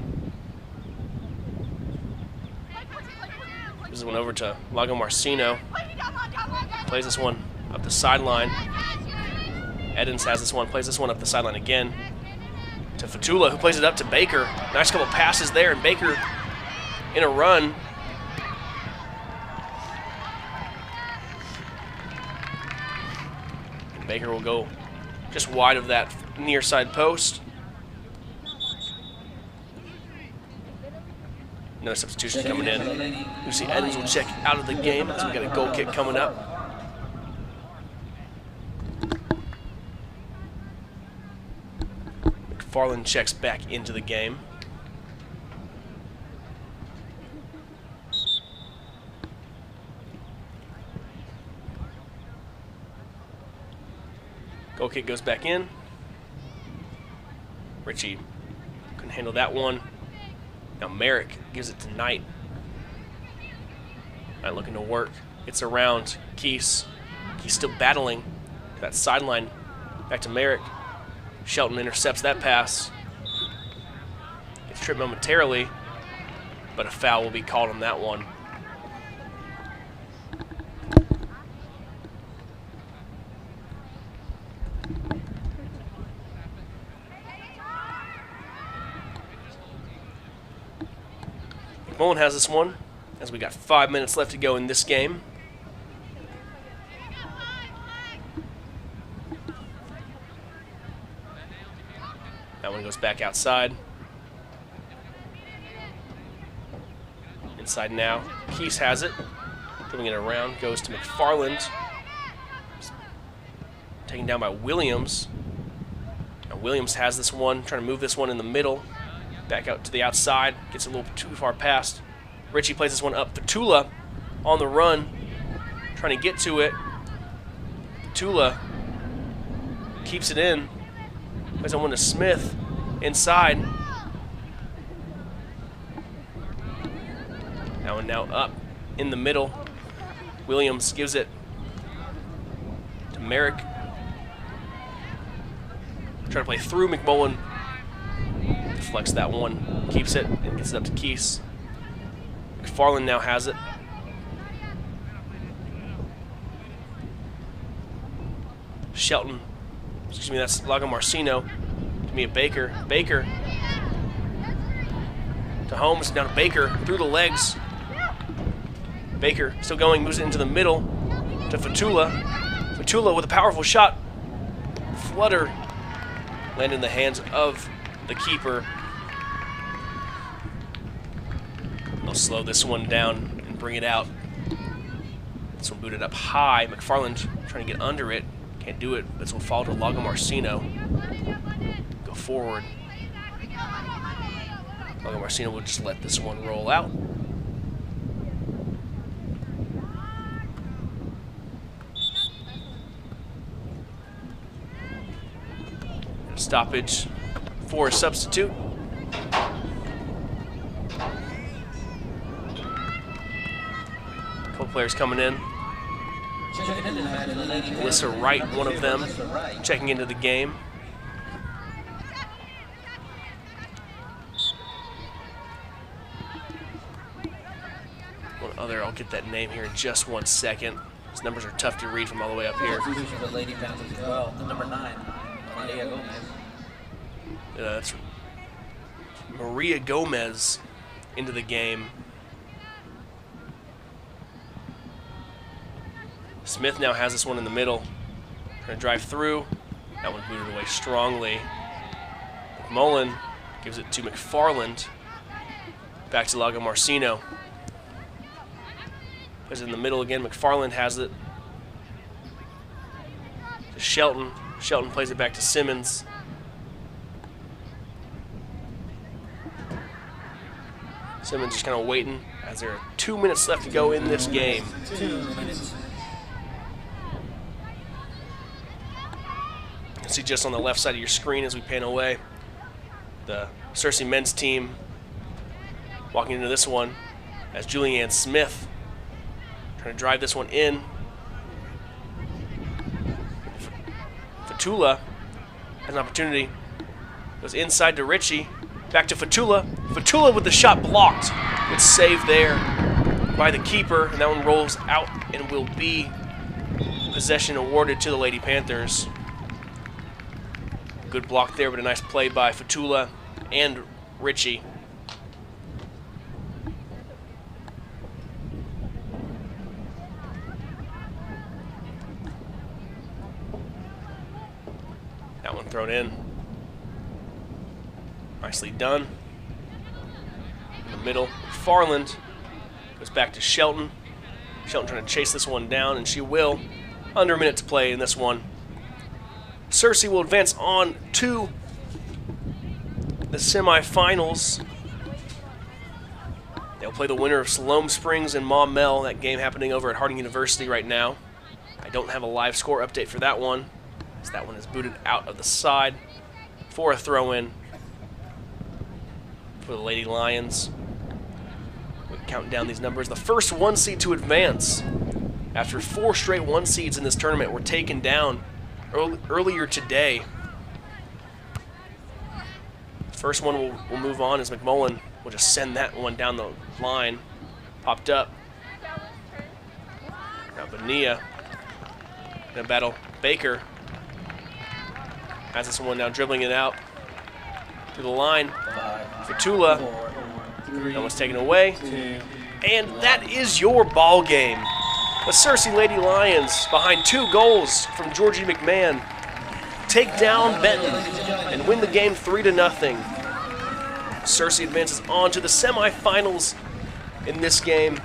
[SPEAKER 1] Gives this one over to Lago Marcino. Plays this one up the sideline. Edens has this one, plays this one up the sideline again to Fatula, who plays it up to Baker. Nice couple passes there, and Baker in a run. And Baker will go just wide of that near side post. Another substitution coming in. Lucy Edens will check out of the game as we got a goal kick coming up. McFarland checks back into the game. Goal kick goes back in. Richie couldn't handle that one. Now Merrick gives it to Knight. Knight looking to work. It's around Keese. Keese still battling to that sideline. Back to Merrick. Shelton intercepts that pass. Gets tripped momentarily, but a foul will be called on that one. McMullen has this one as we got 5 minutes left to go in this game. That one goes back outside. Inside now. Keese has it. Moving it around. Goes to McFarland. Taken down by Williams. Now Williams has this one. Trying to move this one in the middle. Back out to the outside. Gets a little too far past. Richie plays this one up. Fatula on the run. Trying to get to it. Fatula keeps it in. Plays on one to Smith. Inside. Now and now up in the middle. Williams gives it to Merrick. Trying to play through McMullen. Deflects that one. Keeps it and gets it up to Keese. McFarland now has it. Shelton. Excuse me, that's Lago Marcino. To me, a Baker. Baker. To Holmes. Down to Baker. Through the legs. Baker still going. Moves it into the middle. To Fatula. Fatula with a powerful shot. Flutter. Land in the hands of the keeper. They'll slow this one down and bring it out. This one booted up high. McFarland trying to get under it. Can't do it. This will fall to Lago Marcino. Go forward. Lago Marcino will just let this one roll out. Stoppage for a substitute. Couple players coming in. Alyssa Wright, one of them, checking into the game. One other, I'll get that name here in just 1 second. These numbers are tough to read from all the way up here.
[SPEAKER 2] The Lady Panthers as well. The number 9, Maria Gomez.
[SPEAKER 1] That's Maria Gomez into the game. Smith now has this one in the middle. Trying to drive through. That one booted away strongly. McMullen gives it to McFarland. Back to Lago Marcino. Plays it in the middle again. McFarland has it. To Shelton. Shelton plays it back to Simmons. Simmons just kind of waiting as there are 2 minutes left to go in this game.
[SPEAKER 2] 2 minutes.
[SPEAKER 1] You can see just on the left side of your screen as we pan away, the Searcy men's team walking into this one as Julianne Smith Trying to drive this one in. Fatula has an opportunity. Goes inside to Richie. Back to Fatula. Fatula with the shot blocked. Good save there by the keeper. And that one rolls out and will be possession awarded to the Lady Panthers. Good block there, but a nice play by Fatula and Richie. That one thrown in. Nicely done. In the middle, Farland goes back to Shelton. Shelton trying to chase this one down, and she will. Under a minute to play in this one. Searcy will advance on to the semifinals. They'll play the winner of Siloam Springs and Maumelle. That game happening over at Harding University right now. I don't have a live score update for that one, so that one is booted out of the side for a throw-in for the Lady Lions. We count down these numbers. The first 1 seed to advance after 4 straight 1 seeds in this tournament were taken down earlier today. First one will move on as McMullen will just send that one down the line. Popped up. Now Bonilla gonna battle Baker. Has this one now dribbling it out to the line. Fatula. That was taken away. And that is your ball game. The Searcy Lady Lions, behind 2 goals from Georgie McMahon, take down Benton and win the game 3-0. Searcy advances on to the semifinals in this game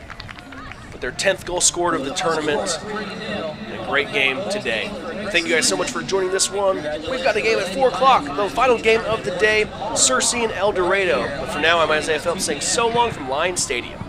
[SPEAKER 1] with their 10th goal scored of the tournament. And a great game today. Thank you guys so much for joining this one. We've got the game at 4 o'clock, the final game of the day, Searcy and El Dorado. But for now, I'm Isaiah Phelps saying so long from Lion Stadium.